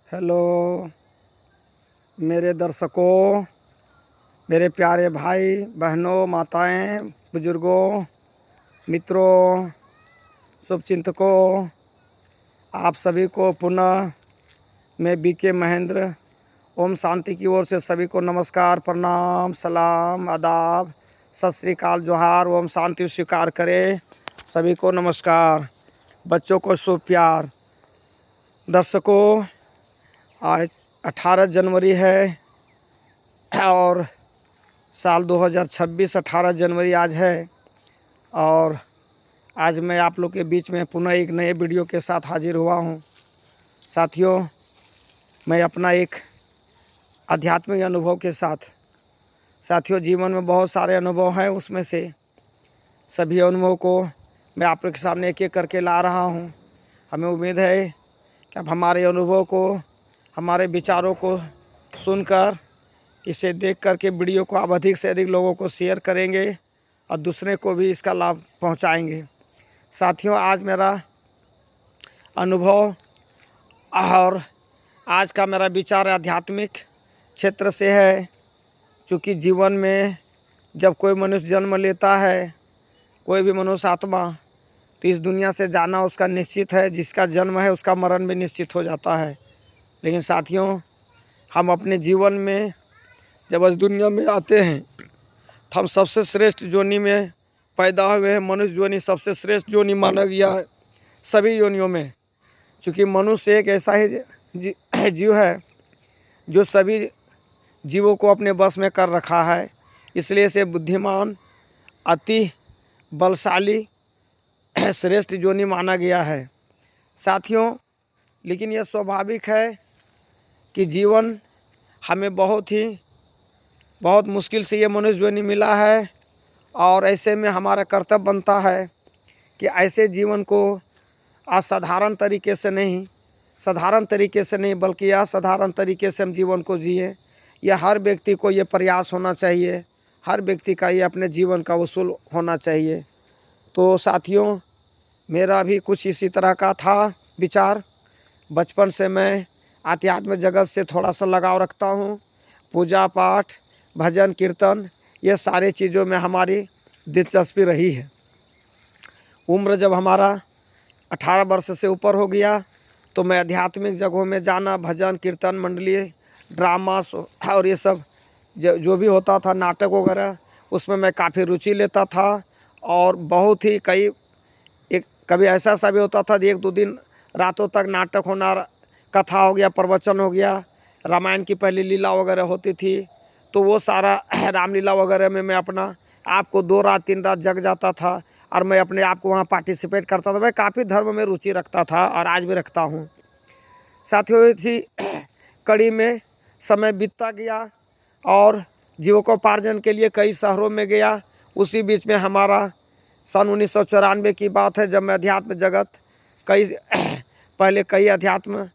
Hello मेरे दर्शकों, मेरे प्यारे भाई बहनों, माताएं, बुजुर्गों, मित्रों, शुभचिंतकों, आप सभी को पुनः मैं बीके महेंद्र ओम शांति की ओर से सभी को नमस्कार, प्रणाम, सलाम, आदाब, सत श्री अकाल, जोहार। ओम शांति स्वीकार करें। सभी को नमस्कार। बच्चों को शुभ प्यार। दर्शकों, आज 18 जनवरी है और साल 2026 18 जनवरी आज है। और आज मैं आप लोग के बीच में पुनः एक नए वीडियो के साथ हाजिर हुआ हूँ। साथियों, मैं अपना एक आध्यात्मिक अनुभव के साथ जीवन में बहुत सारे अनुभव हैं, उसमें से सभी अनुभवों को मैं आप लोग के सामने एक एक करके ला रहा हूँ। हमें उम्मीद है कि अब हमारे अनुभव को, हमारे विचारों को सुनकर, इसे देख कर के वीडियो को आप अधिक से अधिक लोगों को शेयर करेंगे और दूसरे को भी इसका लाभ पहुंचाएंगे। साथियों, आज मेरा अनुभव और आज का मेरा विचार आध्यात्मिक क्षेत्र से है। क्योंकि जीवन में जब कोई मनुष्य जन्म लेता है, कोई भी मनुष्य आत्मा, तो इस दुनिया से जाना उसका निश्चित है। जिसका जन्म है उसका मरण भी निश्चित हो जाता है। लेकिन साथियों, हम अपने जीवन में जब इस दुनिया में आते हैं तो हम सबसे श्रेष्ठ योनि में पैदा हुए हैं। मनुष्य योनि सबसे श्रेष्ठ योनि माना गया है सभी योनियों में। क्योंकि मनुष्य एक ऐसा ही जीव है जो सभी जीवों को अपने बस में कर रखा है। इसलिए इसे बुद्धिमान, अति बलशाली, श्रेष्ठ योनि माना गया है। साथियों, लेकिन यह स्वाभाविक है कि जीवन हमें बहुत मुश्किल से ये मनुष्य योनि मिला है। और ऐसे में हमारा कर्तव्य बनता है कि ऐसे जीवन को साधारण तरीके से नहीं बल्कि असाधारण तरीके से हम जीवन को जिए। यह हर व्यक्ति को ये प्रयास होना चाहिए, हर व्यक्ति का ये अपने जीवन का उसूल होना चाहिए। तो साथियों, मेरा भी कुछ इसी तरह का था विचार। बचपन से मैं आध्यात्म जगत से थोड़ा सा लगाव रखता हूँ। पूजा पाठ, भजन कीर्तन, ये सारे चीज़ों में हमारी दिलचस्पी रही है। उम्र जब हमारा 18 वर्ष से ऊपर हो गया तो मैं आध्यात्मिक जगहों में जाना, भजन कीर्तन मंडली, ड्रामा और ये सब जो भी होता था, नाटक वगैरह, उसमें मैं काफ़ी रुचि लेता था। और बहुत ही कभी ऐसा भी होता था 1-2 दिन रातों तक नाटक होना, कथा हो गया, प्रवचन हो गया, रामायण की पहली लीला वगैरह होती थी, तो वो सारा रामलीला वगैरह में मैं अपना आप को 2 रात 3 रात जग जाता था और मैं अपने आप को वहाँ पार्टिसिपेट करता था। मैं काफ़ी धर्म में रुचि रखता था और आज भी रखता हूँ। साथियों, इसी कड़ी में समय बीतता गया और जीविकोपार्जन के लिए कई शहरों में गया। उसी बीच में हमारा सन 1994 की बात है, जब मैं अध्यात्म जगत पहले कई अध्यात्म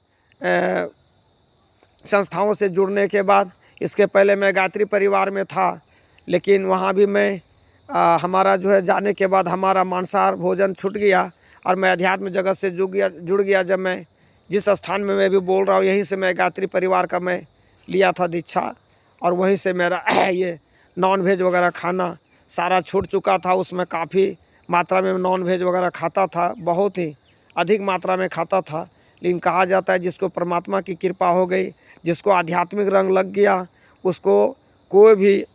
संस्थाओं से जुड़ने के बाद, इसके पहले मैं गायत्री परिवार में था। लेकिन वहाँ भी मैं हमारा जो है जाने के बाद हमारा मांसाहार भोजन छूट गया और मैं अध्यात्म जगत से जुड़ गया। जब मैं जिस स्थान में मैं भी बोल रहा हूँ, यहीं से मैं गायत्री परिवार का मैं लिया था दीक्षा, और वहीं से मेरा ये नॉन वेज वगैरह खाना सारा छूट चुका था। उसमें काफ़ी मात्रा में नॉन वेज वगैरह खाता था, बहुत ही अधिक मात्रा में खाता था। लेकिन कहा जाता है जिसको परमात्मा की कृपा हो गई, जिसको आध्यात्मिक रंग लग गया, उसको कोई भी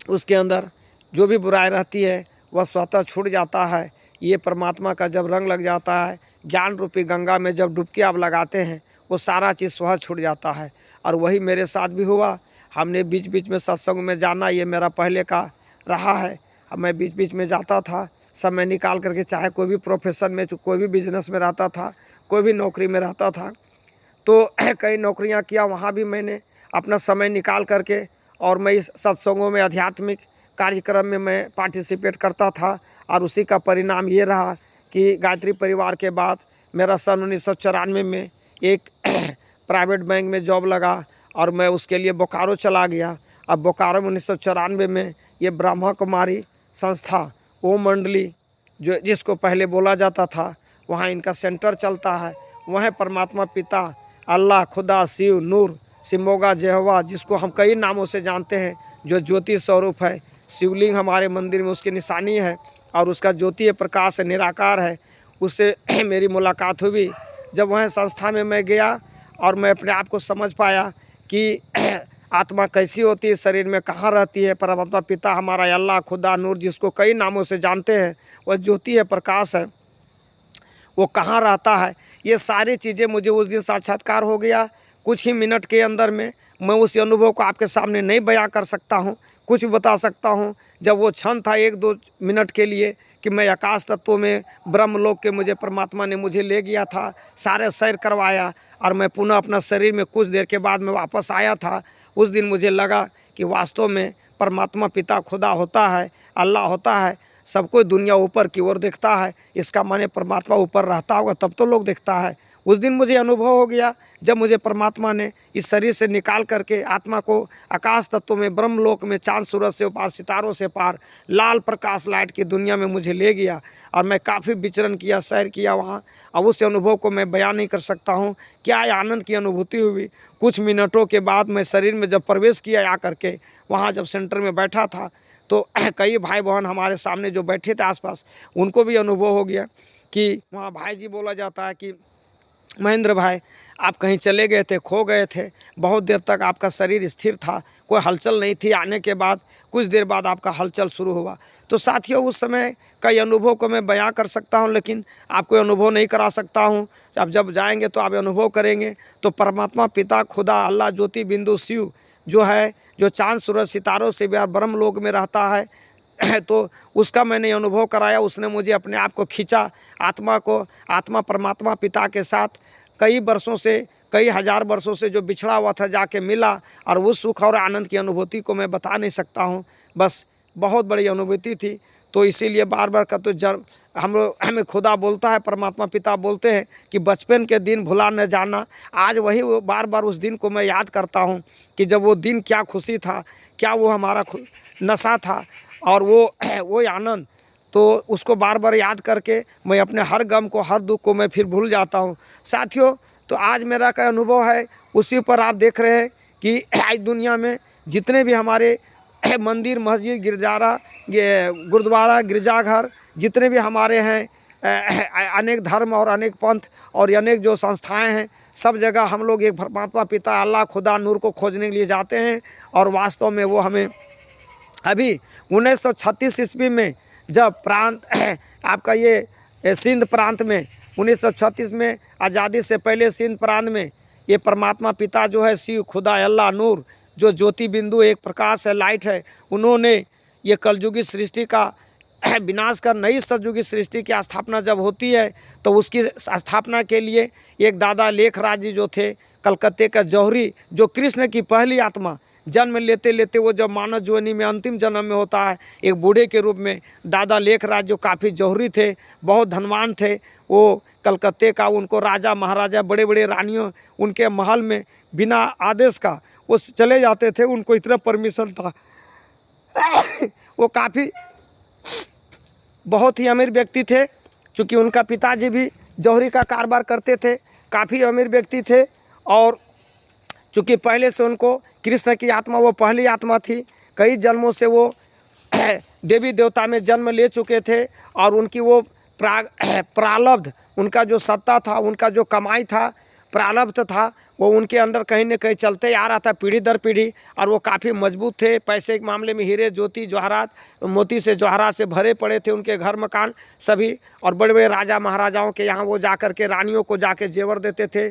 उसके अंदर जो भी बुराई रहती है वह स्वतः छूट जाता है। ये परमात्मा का जब रंग लग जाता है, ज्ञान रूपी गंगा में जब डुबकी आप लगाते हैं, वो सारा चीज़ स्वतः छूट जाता है। और वही मेरे साथ भी हुआ। हमने बीच बीच में सत्संग में जाना, ये मेरा पहले का रहा है। अब मैं बीच बीच में जाता था समय निकाल करके, चाहे कोई भी प्रोफेशन में, कोई भी बिजनेस में रहता था, कोई भी नौकरी में रहता था, तो कई नौकरियां किया, वहाँ भी मैंने अपना समय निकाल करके और मैं इस सत्संगों में, आध्यात्मिक कार्यक्रम में मैं पार्टिसिपेट करता था। और उसी का परिणाम ये रहा कि गायत्री परिवार के बाद मेरा सन 1994 में एक प्राइवेट बैंक में जॉब लगा और मैं उसके लिए बोकारो चला गया। अब बोकारो में 1994 में ये ब्रह्मा कुमारी संस्था, ओम मंडली, जिसको पहले बोला जाता था, वहाँ इनका सेंटर चलता है। वहाँ परमात्मा पिता अल्लाह, खुदा, शिव, नूर, सिमोगा, यहोवा, जिसको हम कई नामों से जानते हैं, जो ज्योति स्वरूप है। शिवलिंग हमारे मंदिर में उसकी निशानी है और उसका ज्योति प्रकाश है, निराकार है। उससे मेरी मुलाकात हुई। जब वह संस्था में मैं गया और मैं अपने आप को समझ पाया कि आत्मा कैसी होती है, शरीर में कहाँ रहती है। परमात्मा पिता हमारा अल्लाह, खुदा, नूर, जिसको कई नामों से जानते हैं, वह ज्योति है, प्रकाश है, वो कहाँ रहता है। ये सारी चीज़ें मुझे उस दिन साक्षात्कार हो गया। कुछ ही मिनट के अंदर में मैं उस अनुभव को आपके सामने नहीं बयां कर सकता हूँ, कुछ भी बता सकता हूँ। जब वो क्षण था 1-2 मिनट के लिए कि मैं आकाश तत्वों में ब्रह्मलोक के मुझे परमात्मा ने मुझे ले गया था, सारे सैर करवाया और मैं पुनः अपना शरीर में कुछ देर के बाद में वापस आया था। उस दिन मुझे लगा कि वास्तव में परमात्मा पिता खुदा होता है, अल्लाह होता है। सब कोई दुनिया ऊपर की ओर देखता है, इसका माने परमात्मा ऊपर रहता होगा तब तो लोग देखता है। उस दिन मुझे अनुभव हो गया जब मुझे परमात्मा ने इस शरीर से निकाल करके आत्मा को आकाश तत्वों में, ब्रह्मलोक में, चांद सूरज से पार, सितारों से पार, लाल प्रकाश लाइट की दुनिया में मुझे ले गया और मैं काफ़ी विचरण किया, सैर किया वहाँ। अब उस अनुभव को मैं बयान नहीं कर सकता हूँ, क्या आनंद की अनुभूति हुई। कुछ मिनटों के बाद मैं शरीर में जब प्रवेश किया आ करके, वहाँ जब सेंटर में बैठा था तो कई भाई बहन हमारे सामने जो बैठे थे आसपास, उनको भी अनुभव हो गया कि वहाँ भाई जी बोला जाता है कि महेंद्र भाई, आप कहीं चले गए थे, खो गए थे, बहुत देर तक आपका शरीर स्थिर था, कोई हलचल नहीं थी। आने के बाद कुछ देर बाद आपका हलचल शुरू हुआ। तो साथियों, उस समय कई अनुभव को मैं बयां कर सकता हूं, लेकिन आपको अनुभव नहीं करा सकता हूं। अब जब जाएंगे तो आप अनुभव करेंगे। तो परमात्मा पिता खुदा अल्लाह ज्योति बिंदु शिव जो है, जो चांद सूरज सितारों से भी ब्रह्मलोक में रहता है तो उसका मैंने अनुभव कराया। उसने मुझे अपने आप को खींचा, आत्मा को, आत्मा परमात्मा पिता के साथ कई वर्षों से, कई हज़ार वर्षों से जो बिछड़ा हुआ था जाके मिला। और उस सुख और आनंद की अनुभूति को मैं बता नहीं सकता हूँ, बस बहुत बड़ी अनुभूति थी। तो इसीलिए बार बार का तो जब हमें खुदा बोलता है, परमात्मा पिता बोलते हैं कि बचपन के दिन भुला न जाना। आज वही वो बार बार उस दिन को मैं याद करता हूँ कि जब वो दिन क्या खुशी था, क्या वो हमारा नशा था और वो आनंद। तो उसको बार बार याद करके मैं अपने हर गम को, हर दुख को मैं फिर भूल जाता हूँ। साथियों, तो आज मेरा का अनुभव है, उसी पर आप देख रहे हैं कि आज दुनिया में जितने भी हमारे मंदिर, मस्जिद, गिरजारा, गुरुद्वारा, गिरजाघर, जितने भी हमारे हैं, अनेक धर्म और अनेक पंथ और अनेक जो संस्थाएं हैं, सब जगह हम लोग एक परमात्मा पिता अल्लाह खुदा नूर को खोजने के लिए जाते हैं। और वास्तव में वो हमें अभी 1936 ईस्वी में जब प्रांत आपका ये सिंध प्रांत में 1936 में आज़ादी से पहले सिंध प्रांत में ये परमात्मा पिता जो है, शिव, खुदा, अल्लाह, नूर, जो ज्योति बिंदु एक प्रकाश है, लाइट है, उन्होंने ये कलयुगी सृष्टि का विनाश कर नई सतयुगी सृष्टि की स्थापना जब होती है तो उसकी स्थापना के लिए एक दादा लेखराज जी जो थे, कलकत्ते का जौहरी, जो कृष्ण की पहली आत्मा जन्म लेते लेते वो जब मानव जोनी में अंतिम जन्म में होता है एक बूढ़े के रूप में, दादा लेखराज जो काफ़ी जौहरी थे, बहुत धनवान थे, वो कलकत्ते का, उनको राजा महाराजा, बड़े बड़े रानियों उनके महल में बिना आदेश का वो चले जाते थे, उनको इतना परमिशन था। वो काफ़ी बहुत ही अमीर व्यक्ति थे, चूँकि उनका पिताजी भी जौहरी का कारोबार करते थे, काफ़ी अमीर व्यक्ति थे। और चूँकि पहले से उनको कृष्ण की आत्मा, वो पहली आत्मा थी, कई जन्मों से वो देवी देवता में जन्म ले चुके थे और उनकी वो प्रारब्ध, उनका जो सत्ता था, उनका जो कमाई था, प्रारब्ध था, वो उनके अंदर कहीं न कहीं चलते आ रहा था पीढ़ी दर पीढ़ी। और वो काफ़ी मजबूत थे, पैसे के मामले में हीरे ज्योति जवाहरात, मोती से जवाहरात से भरे पड़े थे उनके घर मकान सभी। और बड़े बड़े राजा महाराजाओं के यहाँ वो जा कर के रानियों को जाके जेवर देते थे,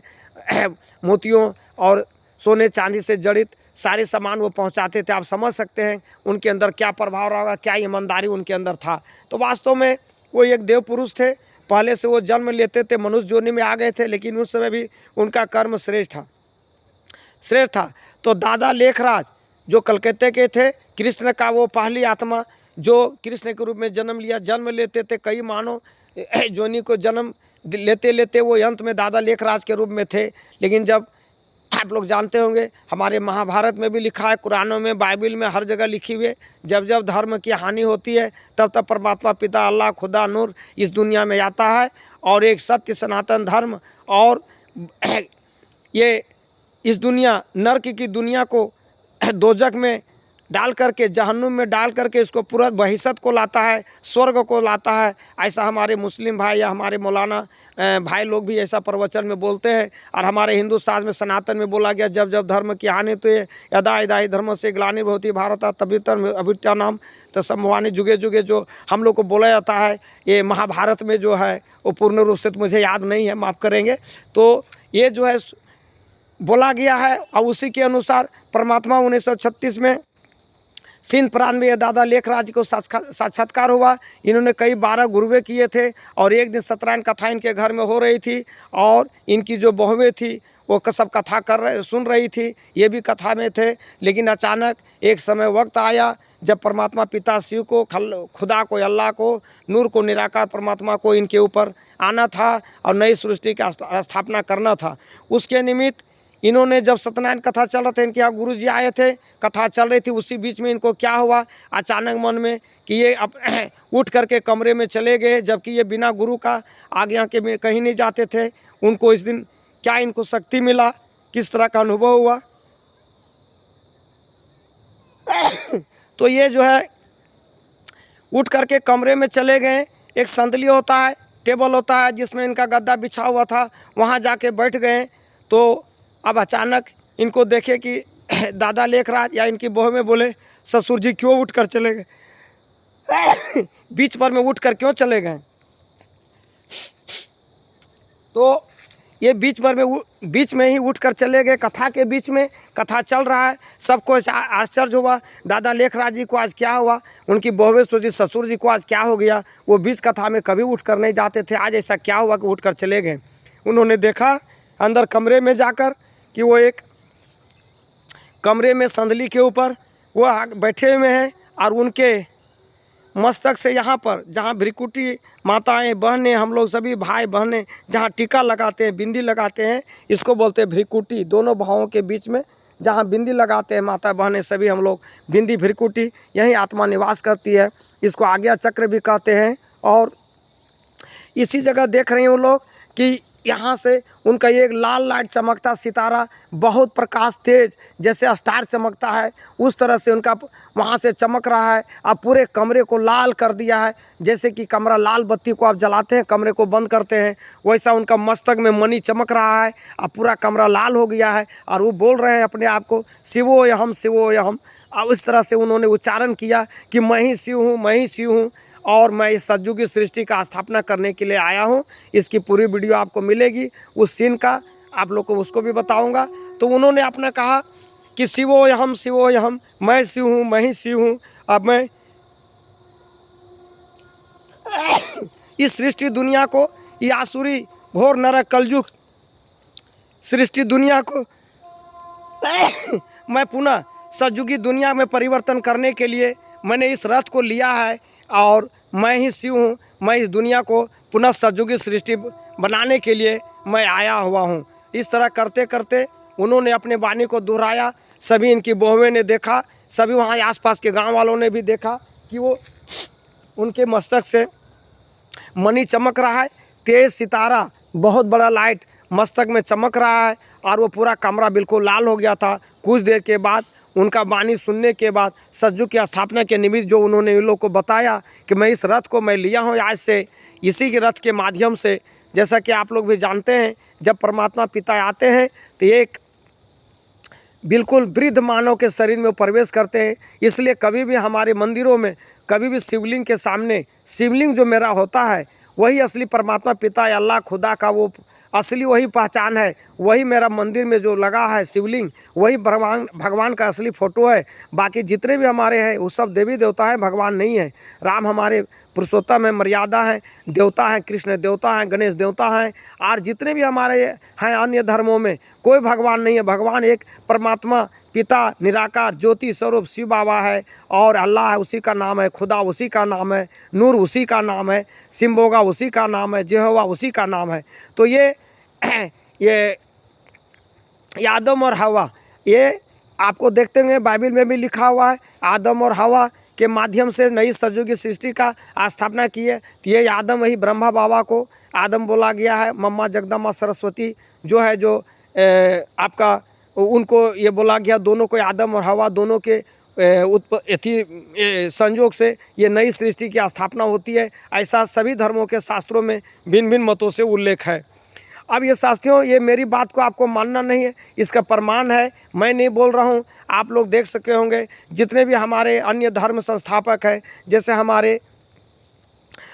मोतियों और सोने चांदी से जड़ित सारे सामान वो पहुंचाते थे। आप समझ सकते हैं उनके अंदर क्या प्रभाव रहा, क्या ईमानदारी उनके अंदर था। तो वास्तव में वो एक देव पुरुष थे, पहले से वो जन्म लेते थे, मनुष्य योनि में आ गए थे, लेकिन उस समय भी उनका कर्म श्रेष्ठ था। तो दादा लेखराज जो कलकत्ते के थे, कृष्ण का वो पहली आत्मा जो कृष्ण के रूप में जन्म लिया, जन्म लेते थे कई मानव योनि को जन्म लेते लेते वो अंत में दादा लेखराज के रूप में थे। लेकिन जब आप लोग जानते होंगे, हमारे महाभारत में भी लिखा है, कुरानों में, बाइबल में, हर जगह लिखी हुई है, जब जब धर्म की हानि होती है तब तब परमात्मा पिता अल्लाह खुदा नूर इस दुनिया में आता है और एक सत्य सनातन धर्म और ये इस दुनिया नर्क की दुनिया को दोजख में डाल करके, जहन्नुम में डाल करके इसको पूरा बहिश्त को लाता है, स्वर्ग को लाता है। ऐसा हमारे मुस्लिम भाई या हमारे मौलाना भाई लोग भी ऐसा प्रवचन में बोलते हैं। और हमारे हिंदू शास्त्र में सनातन में बोला गया, जब जब धर्म की हानि तो ये यदा यदा ही धर्म से ग्लानिर्भवति भारत तभी अभ्युत्थान नाम तो संभवानी जुगे जुगे, जो हम लोग को बोला जाता है ये महाभारत में जो है वो पूर्ण रूप से तो मुझे याद नहीं है, माफ़ करेंगे। तो ये जो है बोला गया है और उसी के अनुसार परमात्मा 1936 में सिंध प्रांत में ये दादा लेखराज को साक्षात्कार हुआ। इन्होंने कई 12 गुरुवे किए थे और एक दिन सत्यनारायण कथा इनके घर में हो रही थी और इनकी जो बहुएं थी वो सब कथा सुन रही थी, ये भी कथा में थे। लेकिन अचानक एक समय वक्त आया जब परमात्मा पिता शिव को, खुदा को, अल्लाह को, नूर को, निराकार परमात्मा को इनके ऊपर आना था और नई सृष्टि की स्थापना करना था। उसके निमित्त इन्होंने जब सत्यनारायण कथा चल रहा था, इनके यहाँ गुरु जी आए थे, कथा चल रही थी, उसी बीच में इनको क्या हुआ अचानक मन में कि ये उठ करके कमरे में चले गए, जबकि ये बिना गुरु का आज्ञा के में कहीं नहीं जाते थे। उनको इस दिन क्या इनको शक्ति मिला, किस तरह का अनुभव हुआ तो ये जो है उठ करके कमरे में चले गए। एक संदली होता है, टेबल होता है जिसमें इनका गद्दा बिछा हुआ था, वहाँ जाके बैठ गए। तो अब अचानक इनको देखे कि दादा लेखराज या इनकी बहू में बोले, ससुर जी क्यों उठ कर चले गए बीच पर में उठ कर क्यों चले गए। तो ये बीच में ही उठ कर चले गए, कथा के बीच में, कथा चल रहा है, सबको आश्चर्य हुआ दादा लेखराज जी को आज क्या हुआ। उनकी बहुएं सोची ससुर जी को आज क्या हो गया, वो बीच कथा में कभी उठ कर नहीं जाते थे, आज ऐसा क्या हुआ कि उठ कर चले गए। उन्होंने देखा अंदर कमरे में जाकर कि वो एक कमरे में संदली के ऊपर वो बैठे हुए हैं और उनके मस्तक से यहाँ पर जहाँ भ्रिकुटी माताएं बहनें, हम लोग सभी भाई बहनें जहाँ टीका लगाते हैं, बिंदी लगाते हैं, इसको बोलते हैं भ्रिकुटी। दोनों भावों के बीच में जहाँ बिंदी लगाते हैं माता बहनें सभी हम लोग, बिंदी भ्रिकुटी, यहीं आत्मा निवास करती है। इसको आज्ञा चक्र भी कहते हैं। और इसी जगह देख रहे हैं वो लोग कि यहाँ से उनका एक लाल लाइट चमकता सितारा, बहुत प्रकाश तेज जैसे स्टार चमकता है उस तरह से उनका वहाँ से चमक रहा है। अब पूरे कमरे को लाल कर दिया है, जैसे कि कमरा लाल बत्ती को आप जलाते हैं, कमरे को बंद करते हैं, वैसा उनका मस्तक में मणि चमक रहा है। अब पूरा कमरा लाल हो गया है और वो बोल रहे हैं अपने आप को शिवोयहम शिवोयहम। अब इस तरह से उन्होंने उच्चारण किया कि मैं ही शिव हूँ, मैं ही शिव हूँ और मैं इस सतयुग की सृष्टि का स्थापना करने के लिए आया हूँ। इसकी पूरी वीडियो आपको मिलेगी, उस सीन का आप लोग को उसको भी बताऊँगा। तो उन्होंने अपना कहा कि शिवोयहम शिवोयहम, मैं शिव हूँ, मैं ही शिव हूँ। अब मैं इस सृष्टि दुनिया को, ये आसुरी घोर नरक कलयुग सृष्टि दुनिया को मैं पुनः सतयुगी दुनिया में परिवर्तन करने के लिए मैंने इस रथ को लिया है और मैं ही शिव हूँ। मैं इस दुनिया को पुनः सतयुगी सृष्टि बनाने के लिए मैं आया हुआ हूँ। इस तरह करते करते उन्होंने अपने वाणी को दोहराया। सभी इनकी बहुएं ने देखा, सभी वहाँ आसपास के गांव वालों ने भी देखा कि वो उनके मस्तक से मणि चमक रहा है, तेज सितारा, बहुत बड़ा लाइट मस्तक में चमक रहा है और वो पूरा कमरा बिल्कुल लाल हो गया था। कुछ देर के बाद उनका वाणी सुनने के बाद सतयुग की स्थापना के निमित्त जो उन्होंने इन लोग को बताया कि मैं इस रथ को मैं लिया हूँ आज से, इसी के रथ के माध्यम से, जैसा कि आप लोग भी जानते हैं जब परमात्मा पिता आते हैं तो एक बिल्कुल वृद्ध मानव के शरीर में प्रवेश करते हैं। इसलिए कभी भी हमारे मंदिरों में कभी भी शिवलिंग के सामने, शिवलिंग जो मेरा होता है वही असली परमात्मा पिता या अल्लाह खुदा का वो असली वही पहचान है, वही मेरा मंदिर में जो लगा है शिवलिंग वही भगवान का असली फ़ोटो है। बाकी जितने भी हमारे हैं वो सब देवी देवता हैं, भगवान नहीं है। राम हमारे पुरुषोत्तम है, मर्यादा है, देवता हैं, कृष्ण देवता हैं, गणेश देवता हैं, और जितने भी हमारे हैं अन्य धर्मों में कोई भगवान नहीं है। भगवान एक परमात्मा पिता निराकार ज्योति स्वरूप शिव बाबा है और अल्लाह है, उसी का नाम है, खुदा उसी का नाम है, नूर उसी का नाम है, सिम्बोगा उसी का नाम है, यहोवा उसी का नाम है। तो ये आदम और हवा, ये आपको देखते हैं बाइबल में भी लिखा हुआ है, आदम और हवा के माध्यम से नई सतयुग की सृष्टि का स्थापना की है। तो ये आदम वही ब्रह्मा बाबा को आदम बोला गया है, मम्मा जगदम्बा सरस्वती जो है, जो आपका उनको ये बोला गया, दोनों को आदम और हवा दोनों के संयोग से ये नई सृष्टि की स्थापना होती है। ऐसा सभी धर्मों के शास्त्रों में भिन्न भिन्न मतों से उल्लेख है। अब ये शास्त्रियों, ये मेरी बात को आपको मानना नहीं है, इसका प्रमाण है, मैं नहीं बोल रहा हूँ। आप लोग देख सके होंगे जितने भी हमारे अन्य धर्म संस्थापक हैं, जैसे हमारे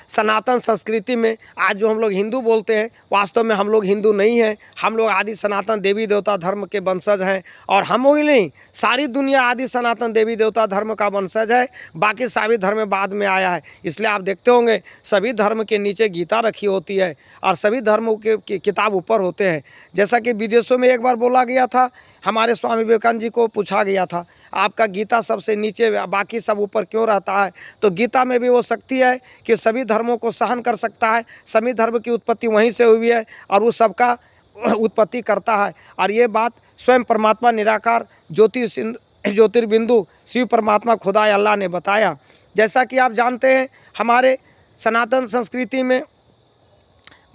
सनातन संस्कृति में आज जो हम लोग हिंदू बोलते हैं, वास्तव में हम लोग हिंदू नहीं हैं। हम लोग आदि सनातन देवी देवता धर्म के वंशज हैं। और हम ही नहीं, सारी दुनिया आदि सनातन देवी देवता धर्म का वंशज है। बाकी सभी धर्म बाद में आया है। इसलिए आप देखते होंगे सभी धर्म के नीचे गीता रखी होती है और सभी धर्मों के किताब ऊपर होते हैं। जैसा कि विदेशों में एक बार बोला गया था, हमारे स्वामी विवेकानंद जी को पूछा गया था, आपका गीता सबसे नीचे, बाकी सब ऊपर क्यों रहता है? तो गीता में भी वो शक्ति है कि सभी धर्मों को सहन कर सकता है। सभी धर्म की उत्पत्ति वहीं से हुई है और वो सबका उत्पत्ति करता है। और ये बात स्वयं परमात्मा निराकार ज्योतिर्बिंदु शिव परमात्मा खुदा अल्लाह ने बताया। जैसा कि आप जानते हैं, हमारे सनातन संस्कृति में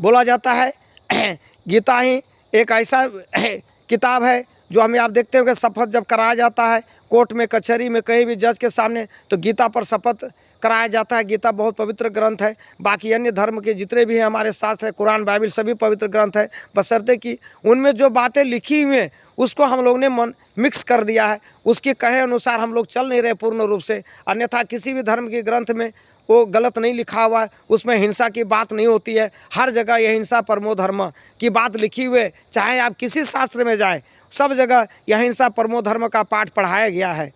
बोला जाता है गीता ही एक ऐसा किताब है जो हमें, आप देखते हो कि शपथ जब कराया जाता है कोर्ट में, कचहरी में, कहीं भी जज के सामने, तो गीता पर शपथ कराया जाता है। गीता बहुत पवित्र ग्रंथ है। बाकी अन्य धर्म के जितने भी हैं हमारे शास्त्र है, कुरान, बाइबल, सभी पवित्र ग्रंथ है, बशर्ते कि उनमें जो बातें लिखी हुई हैं उसको हम लोग ने मिक्स कर दिया है। उसके कहे अनुसार हम लोग चल नहीं रहे पूर्ण रूप से। अन्यथा किसी भी धर्म के ग्रंथ में वो गलत नहीं लिखा हुआ है, उसमें हिंसा की बात नहीं होती है। हर जगह यह हिंसा परमो धर्म की बात लिखी हुई है। चाहे आप किसी शास्त्र में जाएं, सब जगह यह हिंसा परमो धर्म का पाठ पढ़ाया गया है।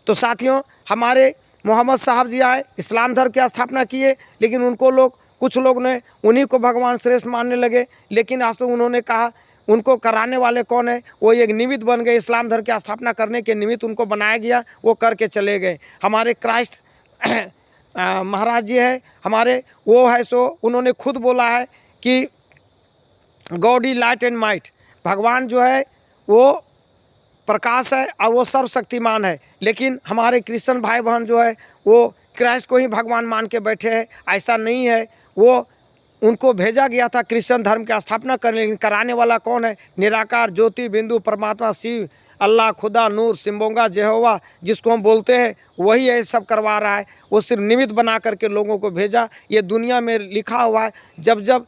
तो साथियों, हमारे मोहम्मद साहब जी आए, इस्लाम धर्म की स्थापना किए, लेकिन उनको कुछ लोग ने उन्हीं को भगवान श्रेष्ठ मानने लगे। लेकिन आज तो उन्होंने कहा, उनको कराने वाले कौन है? वो एक निमित्त बन गए। इस्लाम धर्म की स्थापना करने के निमित्त उनको बनाया गया, वो करके चले गए। हमारे क्राइस्ट महाराज जी हैं हमारे, वो है सो उन्होंने खुद बोला है कि God is light and might, भगवान जो है वो प्रकाश है और वो सर्वशक्तिमान है। लेकिन हमारे क्रिश्चियन भाई बहन जो है वो क्राइस्ट को ही भगवान मान के बैठे हैं। ऐसा नहीं है। वो उनको भेजा गया था क्रिश्चियन धर्म की स्थापना करने, लेकिन कराने वाला कौन है? निराकार ज्योति बिंदु परमात्मा शिव, अल्लाह, खुदा, नूर, सिम्बोंगा, जेहोवा जिसको हम बोलते हैं, वही ये सब करवा रहा है। वो सिर्फ निमित्त बना करके लोगों को भेजा। ये दुनिया में लिखा हुआ है, जब जब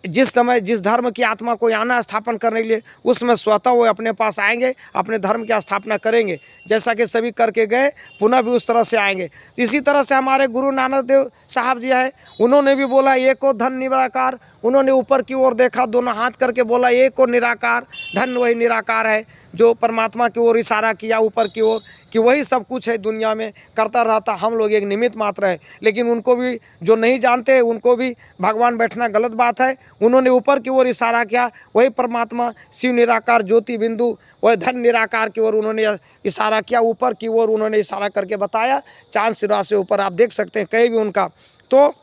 जिस समय जिस धर्म की आत्मा को आना स्थापन करने के लिए, उसमें स्वतः वो अपने पास आएंगे, अपने धर्म की स्थापना करेंगे। जैसा कि सभी करके गए, पुनः भी उस तरह से आएंगे। इसी तरह से हमारे गुरु नानक देव साहब जी हैं, उन्होंने भी बोला एक को धन निराकार। उन्होंने ऊपर की ओर देखा, दोनों हाथ करके बोला एक को निराकार, धन वही निराकार है जो परमात्मा की ओर इशारा किया ऊपर की ओर, कि वही सब कुछ है दुनिया में करता रहता, हम लोग एक निमित्त मात्र है। लेकिन उनको भी जो नहीं जानते, उनको भी भगवान बैठना गलत बात है। उन्होंने ऊपर की ओर इशारा किया, वही परमात्मा शिव निराकार ज्योति बिंदु, वही धन निराकार की ओर उन्होंने इशारा किया। ऊपर की ओर उन्होंने इशारा करके बताया, चांद सिरा से ऊपर आप देख सकते हैं कहीं भी उनका। तो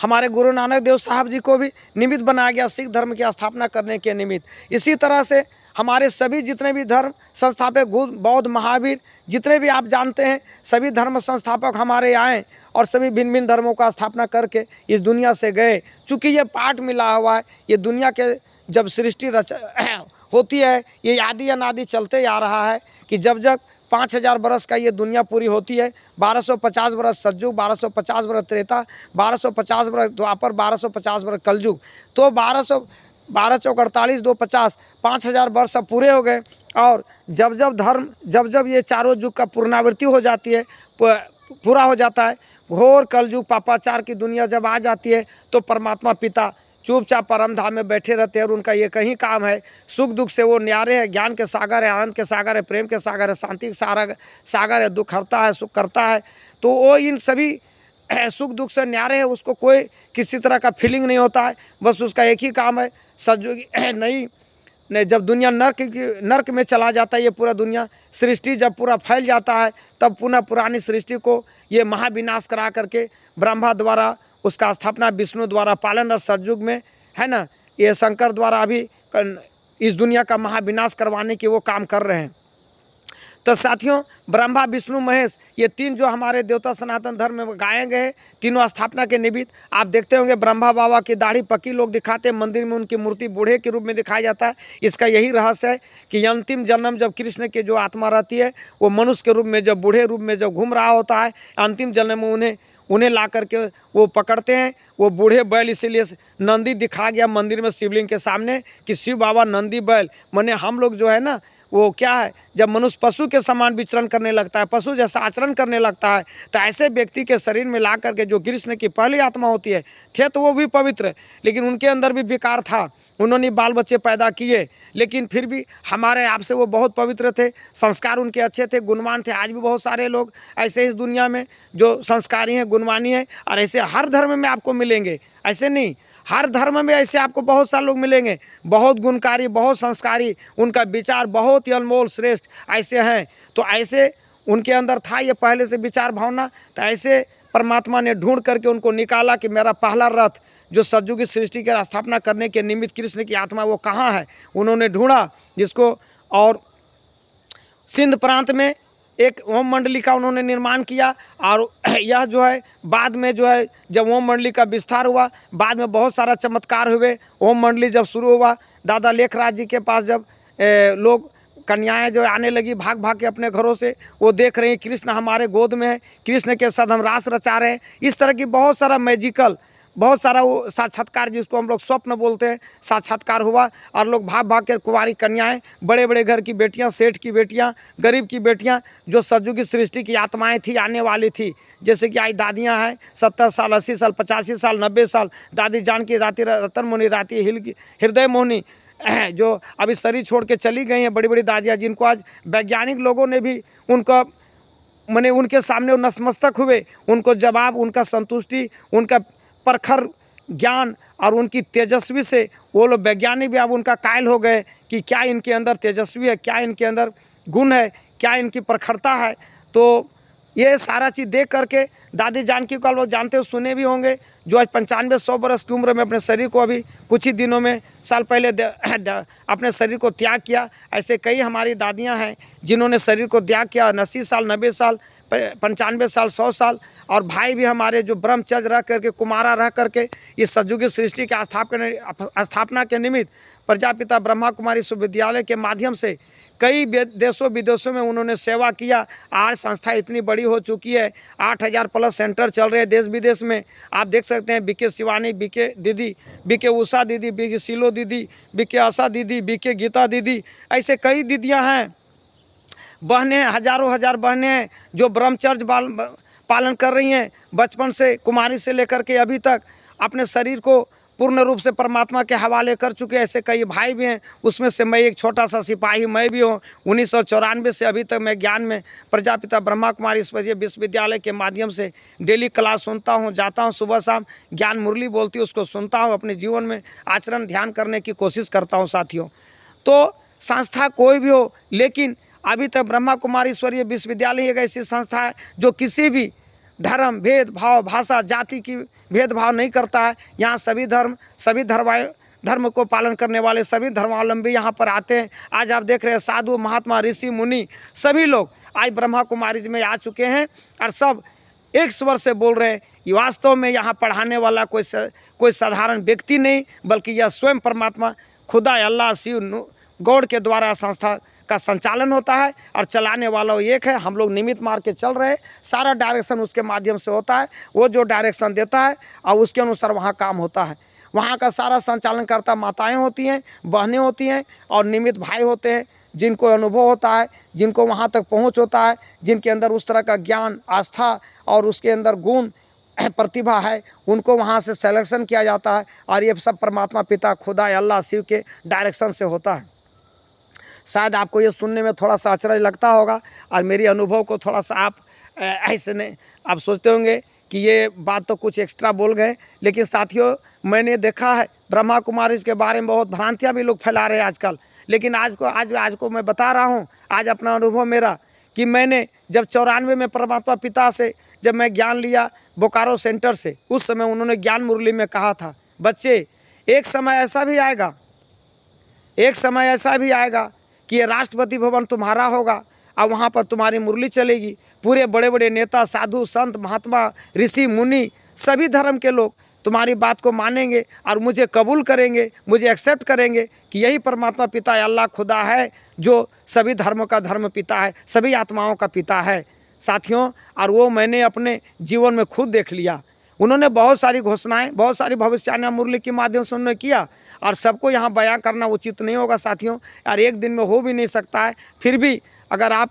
हमारे गुरु नानक देव साहब जी को भी निमित्त बनाया गया सिख धर्म की स्थापना करने के निमित्त। इसी तरह से हमारे सभी जितने भी धर्म संस्थापक, बौद्ध, महावीर, जितने भी आप जानते हैं, सभी धर्म संस्थापक हमारे आए और सभी भिन्न भिन्न धर्मों का स्थापना करके इस दुनिया से गए। चूँकि ये पाठ मिला हुआ है, ये दुनिया के जब सृष्टि होती है, ये आदि अनादि चलते आ रहा है कि जब जब 5000 बरस का ये दुनिया पूरी होती है, 1250 बरस सतयुग, 1250 बरस त्रेता, 1250 बरस द्वापर, 1250 बरस कलयुग। तो 12 चौक 48, 2 50, 5000 वर्ष अब पूरे हो गए। और जब जब ये चारों युग का पूर्णावृत्ति हो जाती है, पूरा हो जाता है, घोर कलयुग पापाचार की दुनिया जब आ जाती है, तो परमात्मा पिता चुपचाप परम धाम में बैठे रहते हैं और उनका ये कहीं काम है, सुख दुख से वो न्यारे है, ज्ञान के सागर है, आनंद के सागर है, प्रेम के सागर है, शांति के सागर है, दुख हरता है, सुख करता है। तो वो इन सभी सुख दुख से न्यारे है, उसको कोई किसी तरह का फीलिंग नहीं होता है। बस उसका एक ही काम है, सतयुगी नहीं जब दुनिया नर्क में चला जाता है, ये पूरा दुनिया सृष्टि जब पूरा फैल जाता है, तब पुनः पुरानी सृष्टि को ये महाविनाश करा करके ब्रह्मा द्वारा उसका स्थापना, विष्णु द्वारा पालन, और सतयुग में है ना, ये शंकर द्वारा अभी इस दुनिया का महाविनाश करवाने के वो काम कर रहे हैं। तो साथियों, ब्रह्मा विष्णु महेश ये तीन जो हमारे देवता सनातन धर्म में गाए गए, तीनों स्थापना के निमित्त आप देखते होंगे ब्रह्मा बाबा की दाढ़ी पक्की लोग दिखाते हैं, मंदिर में उनकी मूर्ति बूढ़े के रूप में दिखाया जाता है। इसका यही रहस्य है कि अंतिम जन्म जब कृष्ण की जो आत्मा रहती है वो मनुष्य के रूप में जब बूढ़े रूप में जब घूम रहा होता है, अंतिम जन्म में उन्हें ला करके वो पकड़ते हैं। वो बूढ़े बैल इसीलिए नंदी दिखा गया मंदिर में शिवलिंग के सामने कि शिव बाबा नंदी बैल, माने हम लोग जो है ना वो क्या है, जब मनुष्य पशु के समान विचरण करने लगता है, पशु जैसा आचरण करने लगता है, तो ऐसे व्यक्ति के शरीर में ला करके जो कृष्ण की पहली आत्मा होती है, थे तो वो भी पवित्र, लेकिन उनके अंदर भी विकार था, उन्होंने बाल बच्चे पैदा किए, लेकिन फिर भी हमारे आप से वो बहुत पवित्र थे, संस्कार उनके अच्छे थे, गुणवान थे। आज भी बहुत सारे लोग ऐसे इस दुनिया में जो संस्कारी हैं, गुणवानी हैं, और ऐसे हर धर्म में आपको मिलेंगे। ऐसे नहीं, हर धर्म में ऐसे आपको बहुत सारे लोग मिलेंगे, बहुत गुणकारी, बहुत संस्कारी, उनका विचार बहुत ही अनमोल श्रेष्ठ ऐसे हैं। तो ऐसे उनके अंदर था ये पहले से विचार भावना, तो ऐसे परमात्मा ने ढूंढ करके उनको निकाला कि मेरा पहला रथ जो सज्जू की सृष्टि की स्थापना करने के निमित्त कृष्ण की आत्मा वो कहाँ है, उन्होंने ढूंढा जिसको, और सिंध प्रांत में एक ओम मंडली का उन्होंने निर्माण किया। और यह जो है बाद में जो है जब ओम मंडली का विस्तार हुआ, बाद में बहुत सारा चमत्कार हुए। ओम मंडली जब शुरू हुआ, दादा लेखराज जी के पास जब लोग कन्याएं जो आने लगी भाग भाग के अपने घरों से, वो देख रहे हैं कृष्ण हमारे गोद में है, कृष्ण के साथ हम रास रचा रहे हैं, इस तरह की बहुत सारा मैजिकल, बहुत सारा वो साक्षात्कार जिसको हम लोग स्वप्न बोलते हैं, साक्षात्कार हुआ। और लोग भाग भाग के कुंवारी कन्याएं, बड़े बड़े घर की बेटियां, सेठ की बेटियां, गरीब की बेटियां, जो सज्जू की सृष्टि की आत्माएं थी, आने वाली थी, जैसे कि आज दादियां हैं 70 साल 80 साल 85 साल 90 साल, दादी जानकी राती रतन मुनि राती हृदय मोहिनी जो अभी शरीर छोड़ के चली गई हैं, बड़ी बड़ी दादियाँ, जिनको आज वैज्ञानिक लोगों ने भी उनका माने उनके सामने नतमस्तक हुए, उनको जवाब, उनका संतुष्टि, उनका प्रखर ज्ञान और उनकी तेजस्वी से वो लोग वैज्ञानिक भी अब उनका कायल हो गए कि क्या इनके अंदर तेजस्वी है, क्या इनके अंदर गुण है, क्या इनकी प्रखरता है। तो ये सारा चीज़ देख करके दादी जानकी को लोग जानते हो, सुने भी होंगे, जो आज 95-100 बरस की उम्र में अपने शरीर को अभी कुछ ही दिनों में साल पहले अपने शरीर को त्याग किया। ऐसे कई हमारी दादियां हैं जिन्होंने शरीर को त्याग किया, 80 साल 90 साल 95 साल 100 साल। और भाई भी हमारे जो ब्रह्मचर्य रह करके, कुमारा रह करके इस सज्जू की सृष्टि के स्थापना के निमित्त प्रजापिता ब्रह्मा कुमारी विश्वविद्यालय के माध्यम से कई देशों विदेशों में उन्होंने सेवा किया। आज संस्था इतनी बड़ी हो चुकी है, 8000 प्लस सेंटर चल रहे हैं देश विदेश में। आप देख सकते हैं बीके शिवानी, बीके दीदी, बीके उषा दीदी, बीके सिलो दीदी, बीके आशा दीदी, बीके गीता दीदी, ऐसे कई दीदियां हैं, बहनें, हजारों हजार बहनें हैं जो ब्रह्मचर्य पालन कर रही हैं, बचपन से कुमारी से लेकर के अभी तक अपने शरीर को पूर्ण रूप से परमात्मा के हवाले कर चुके। ऐसे कई भाई भी हैं, उसमें से मैं एक छोटा सा सिपाही मैं भी हूँ। 1994 से अभी तक मैं ज्ञान में प्रजापिता ब्रह्मा कुमारी विश्वविद्यालय के माध्यम से डेली क्लास सुनता हूँ, जाता हूँ, सुबह शाम ज्ञान मुरली बोलती है उसको सुनता हूँ, अपने जीवन में आचरण ध्यान करने की कोशिश करता हूँ। साथियों, तो संस्था कोई भी हो, लेकिन अभी तक ब्रह्मा कुमारी ईश्वरीय विश्वविद्यालय एक ऐसी संस्था है जो किसी भी धर्म, भेदभाव, भाषा, जाति की भेदभाव नहीं करता है। यहाँ सभी धर्म को पालन करने वाले सभी धर्मावलंबी यहाँ पर आते हैं। आज आप देख रहे हैं साधु, महात्मा, ऋषि, मुनि सभी लोग आज ब्रह्मा कुमारी में आ चुके हैं और सब एक स्वर से बोल रहे हैं कि वास्तव में यहाँ पढ़ाने वाला कोई साधारण व्यक्ति नहीं, बल्कि यह स्वयं परमात्मा खुदा अल्लाह शिव गॉड के द्वारा संस्था का संचालन होता है और चलाने वाला एक है। हम लोग निमित्त मार के चल रहे हैं, सारा डायरेक्शन उसके माध्यम से होता है, वो जो डायरेक्शन देता है और उसके अनुसार वहाँ काम होता है। वहाँ का सारा संचालन करता माताएं होती हैं, बहनें होती हैं और निमित्त भाई होते हैं, जिनको अनुभव होता है, जिनको वहाँ तक पहुँच होता है, जिनके अंदर उस तरह का ज्ञान, आस्था और उसके अंदर गुण प्रतिभा है, उनको वहाँ से सिलेक्शन किया जाता है। और ये सब परमात्मा पिता खुदा अल्लाह शिव के डायरेक्शन से होता है। शायद आपको ये सुनने में थोड़ा सा आश्चर्य लगता होगा और मेरी अनुभव को थोड़ा सा आप ऐसे नहीं, आप सोचते होंगे कि ये बात तो कुछ एक्स्ट्रा बोल गए, लेकिन साथियों मैंने देखा है ब्रह्मा कुमारी के बारे में बहुत भ्रांतियाँ भी लोग फैला रहे हैं आजकल। लेकिन आज को मैं बता रहा हूँ, आज अपना अनुभव मेरा कि मैंने जब 94 में परमात्मा पिता से जब मैं ज्ञान लिया बोकारो सेंटर से, उस समय उन्होंने ज्ञान मुरली में कहा था, बच्चे एक समय ऐसा भी आएगा, एक समय ऐसा भी आएगा कि ये राष्ट्रपति भवन तुम्हारा होगा और वहाँ पर तुम्हारी मुरली चलेगी। पूरे बड़े बड़े नेता, साधु, संत, महात्मा, ऋषि, मुनि, सभी धर्म के लोग तुम्हारी बात को मानेंगे और मुझे कबूल करेंगे, मुझे एक्सेप्ट करेंगे कि यही परमात्मा पिता अल्लाह खुदा है जो सभी धर्मों का धर्म पिता है, सभी आत्माओं का पिता है साथियों। और वो मैंने अपने जीवन में खुद देख लिया। उन्होंने बहुत सारी घोषणाएं, बहुत सारी भविष्यवाणियां मुरली के माध्यम से उन्होंने किया, और सबको यहाँ बयां करना उचित नहीं होगा साथियों, और एक दिन में हो भी नहीं सकता है। फिर भी अगर आप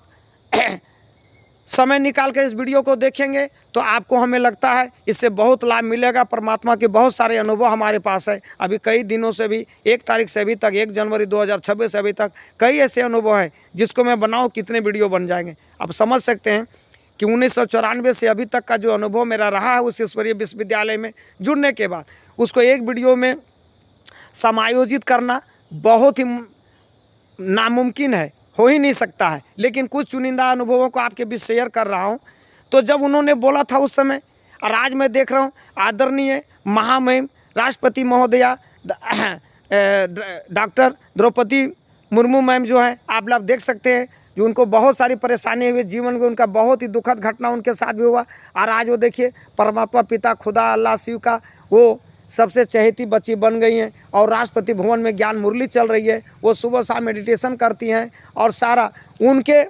समय निकाल कर इस वीडियो को देखेंगे तो आपको, हमें लगता है, इससे बहुत लाभ मिलेगा। परमात्मा के बहुत सारे अनुभव हमारे पास है। अभी कई दिनों से भी, 1 तारीख से अभी तक, 1 जनवरी 2026 से अभी तक कई ऐसे अनुभव हैं जिसको मैं बनाऊं कितने वीडियो बन जाएंगे। आप समझ सकते हैं कि 1994 से अभी तक का जो अनुभव मेरा रहा है उस ईश्वरीय विश्वविद्यालय में जुड़ने के बाद, उसको एक वीडियो में समायोजित करना बहुत ही नामुमकिन है, हो ही नहीं सकता है। लेकिन कुछ चुनिंदा अनुभवों को आपके बीच शेयर कर रहा हूं। तो जब उन्होंने बोला था उस समय, और आज मैं देख रहा हूं आदरणीय महामहिम राष्ट्रपति महोदया डॉक्टर द्रौपदी मुर्मू मैम जो है, आप लोग देख सकते हैं, जो उनको बहुत सारी परेशानी हुई जीवन में, उनका बहुत ही दुखद घटना उनके साथ भी हुआ। और आज वो देखिए परमात्मा पिता खुदा अल्लाह शिव का वो सबसे चहेती बच्ची बन गई हैं, और राष्ट्रपति भवन में ज्ञान मुरली चल रही है। वो सुबह शाम मेडिटेशन करती हैं, और सारा उनके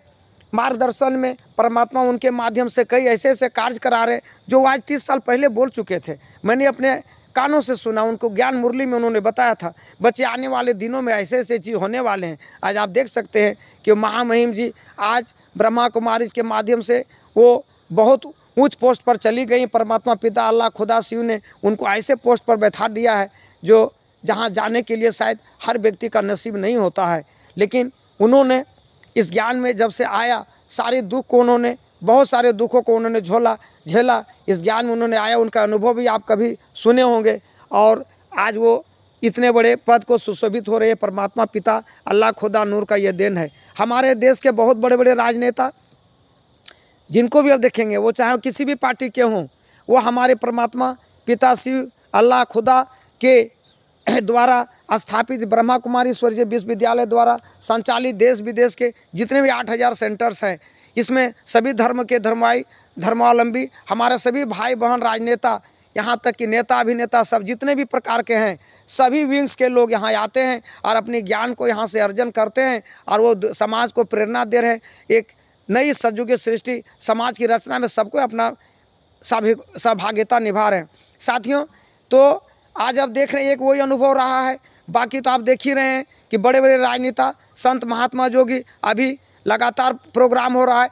मार्गदर्शन में परमात्मा उनके माध्यम से कई ऐसे ऐसे कार्य करा रहे जो आज 30 साल पहले बोल चुके थे। मैंने अपने कानों से सुना, उनको ज्ञान मुरली में उन्होंने बताया था। बच्चे आने वाले दिनों में ऐसे ऐसे चीज़ होने वाले हैं। आज आप देख सकते हैं कि महामहिम जी आज ब्रह्मा कुमारी के माध्यम से वो बहुत ऊंच पोस्ट पर चली गई। परमात्मा पिता अल्लाह खुदा शिव ने उनको ऐसे पोस्ट पर बैठा दिया है जो जहां जाने के लिए शायद हर व्यक्ति का नसीब नहीं होता है। लेकिन उन्होंने इस ज्ञान में जब से आया, सारे दुख को उन्होंने, बहुत सारे दुखों को उन्होंने झेला। इस ज्ञान में उन्होंने आया, उनका अनुभव भी आप कभी सुने होंगे, और आज वो इतने बड़े पद को सुशोभित हो रहे हैं। परमात्मा पिता अल्लाह खुदा नूर का ये देन है। हमारे देश के बहुत बड़े बड़े राजनेता जिनको भी आप देखेंगे, वो चाहे किसी भी पार्टी के हों, वो हमारे परमात्मा पिता शिव अल्लाह खुदा के द्वारा स्थापित ब्रह्मा कुमारी ईश्वरीय विश्वविद्यालय द्वारा संचालित देश विदेश के जितने भी 8000 सेंटर्स हैं, इसमें सभी धर्म के धर्मावलंबी हमारे सभी भाई बहन राजनेता, यहाँ तक कि नेता अभिनेता, सब जितने भी प्रकार के हैं, सभी विंग्स के लोग यहाँ आते हैं और अपने ज्ञान को यहाँ से अर्जन करते हैं, और वो समाज को प्रेरणा दे रहे हैं। एक नई सतयुगीय सृष्टि समाज की रचना में सबको अपना सहभागिता निभा रहे हैं साथियों। तो आज आप देख रहे हैं एक वही अनुभव रहा है। बाकी तो आप देख ही रहे हैं कि बड़े बड़े राजनेता, संत, महात्मा, जोगी, अभी लगातार प्रोग्राम हो रहा है।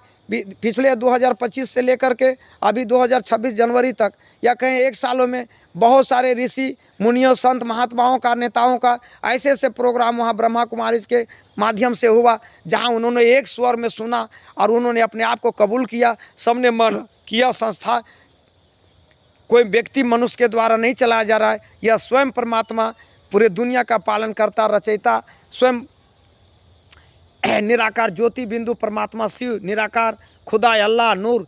पिछले 2025 से लेकर के अभी 2026 जनवरी तक, या कहें 1 सालों में बहुत सारे ऋषि मुनियों, संत, महात्माओं का, नेताओं का ऐसे ऐसे प्रोग्राम वहाँ ब्रह्मा कुमारी के माध्यम से हुआ, जहाँ उन्होंने एक स्वर में सुना और उन्होंने अपने आप को कबूल किया। सबने मन किया। संस्था कोई व्यक्ति मनुष्य के द्वारा नहीं चलाया जा रहा है, यह स्वयं परमात्मा पूरे दुनिया का पालन करता, रचयिता, स्वयं निराकार ज्योति बिंदु परमात्मा शिव, निराकार खुदा अल्लाह नूर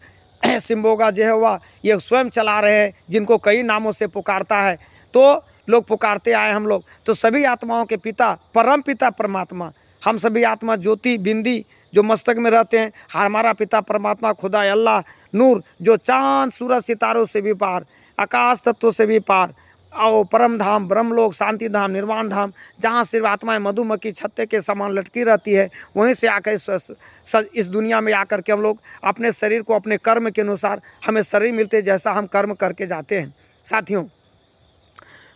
सिम्बोगा जेहोवा, ये स्वयं चला रहे हैं, जिनको कई नामों से पुकारता है। तो लोग पुकारते आए हम लोग। तो सभी आत्माओं के पिता परम पिता परमात्मा, हम सभी आत्मा ज्योति बिंदी जो मस्तक में रहते हैं, हमारा पिता परमात्मा खुदा अल्लाह नूर, जो चांद सूरज सितारों से भी पार, आकाश तत्वों से भी पार, और परम धाम, ब्रह्मलोक, शांति धाम, निर्वाण धाम, जहाँ सिर्फ आत्माएं मधुमक्खी छत्ते के समान लटकी रहती है, वहीं से आकर इस दुनिया में आकर के हम लोग अपने शरीर को अपने कर्म के अनुसार हमें शरीर मिलते जैसा हम कर्म करके जाते हैं साथियों।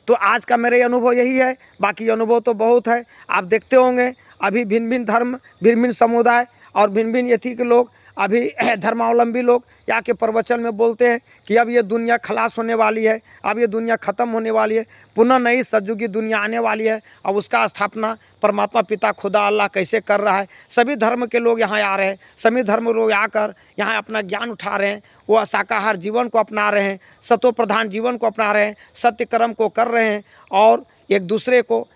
तो आज का मेरे अनुभव यही है। बाकी अनुभव तो बहुत है, आप देखते होंगे। अभी भिन्न भिन्न धर्म, भिन्न भिन्न समुदाय और भिन्न भिन्न यथी के लोग, अभी धर्मावलंबी लोग यहाँ के प्रवचन में बोलते हैं कि अब ये दुनिया खलास होने वाली है, अब ये दुनिया ख़त्म होने वाली है, पुनः नई सतयुगी दुनिया आने वाली है। अब उसका स्थापना परमात्मा पिता खुदा अल्लाह कैसे कर रहा है। सभी धर्म के लोग यहाँ आ रहे हैं, सभी धर्म लोग आकर यहाँ अपना ज्ञान उठा रहे हैं, वो शाकाहार जीवन को अपना रहे हैं, सतो प्रधान जीवन को अपना रहे हैं, सत्य कर्म को कर रहे हैं, और एक दूसरे को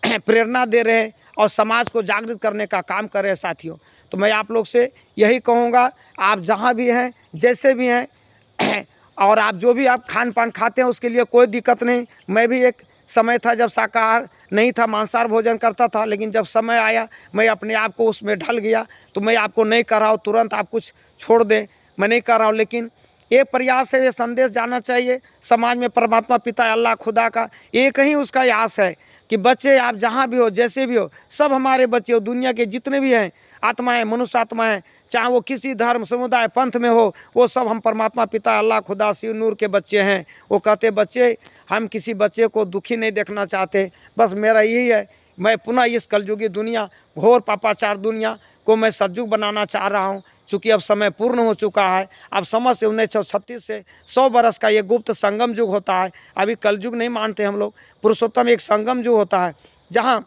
प्रेरणा दे रहे हैं और समाज को जागृत करने का काम कर रहे हैं साथियों। तो मैं आप लोग से यही कहूँगा, आप जहाँ भी हैं, जैसे भी हैं, और आप जो भी आप खान पान खाते हैं उसके लिए कोई दिक्कत नहीं। मैं भी एक समय था जब शाकाहार नहीं था, मांसाहार भोजन करता था, लेकिन जब समय आया मैं अपने आप को उसमें ढल गया। तो मैं आपको नहीं कह रहा हूँ तुरंत आप कुछ छोड़ दें, मैं नहीं कर रहा हूँ, लेकिन ये प्रयास है, ये संदेश जाना चाहिए समाज में। परमात्मा पिता अल्लाह खुदा का एक ही उसका आस है कि बच्चे आप जहाँ भी हो, जैसे भी हो, सब हमारे बच्चे हो, दुनिया के जितने भी हैं आत्माएं, मनुष्य आत्माएं, चाहे वो किसी धर्म समुदाय पंथ में हो, वो सब हम परमात्मा पिता अल्लाह खुदा शिव नूर के बच्चे हैं। वो कहते बच्चे, हम किसी बच्चे को दुखी नहीं देखना चाहते। बस मेरा यही है, मैं पुनः इस कलयुगी दुनिया, घोर पापाचार दुनिया को मैं सतयुग बनाना चाह रहा हूँ। चूँकि अब समय पूर्ण हो चुका है। अब समझ से 1936 से 100 बरस का ये गुप्त संगम युग होता है। अभी कलयुग नहीं मानते हम लोग, पुरुषोत्तम एक संगम युग होता है, जहाँ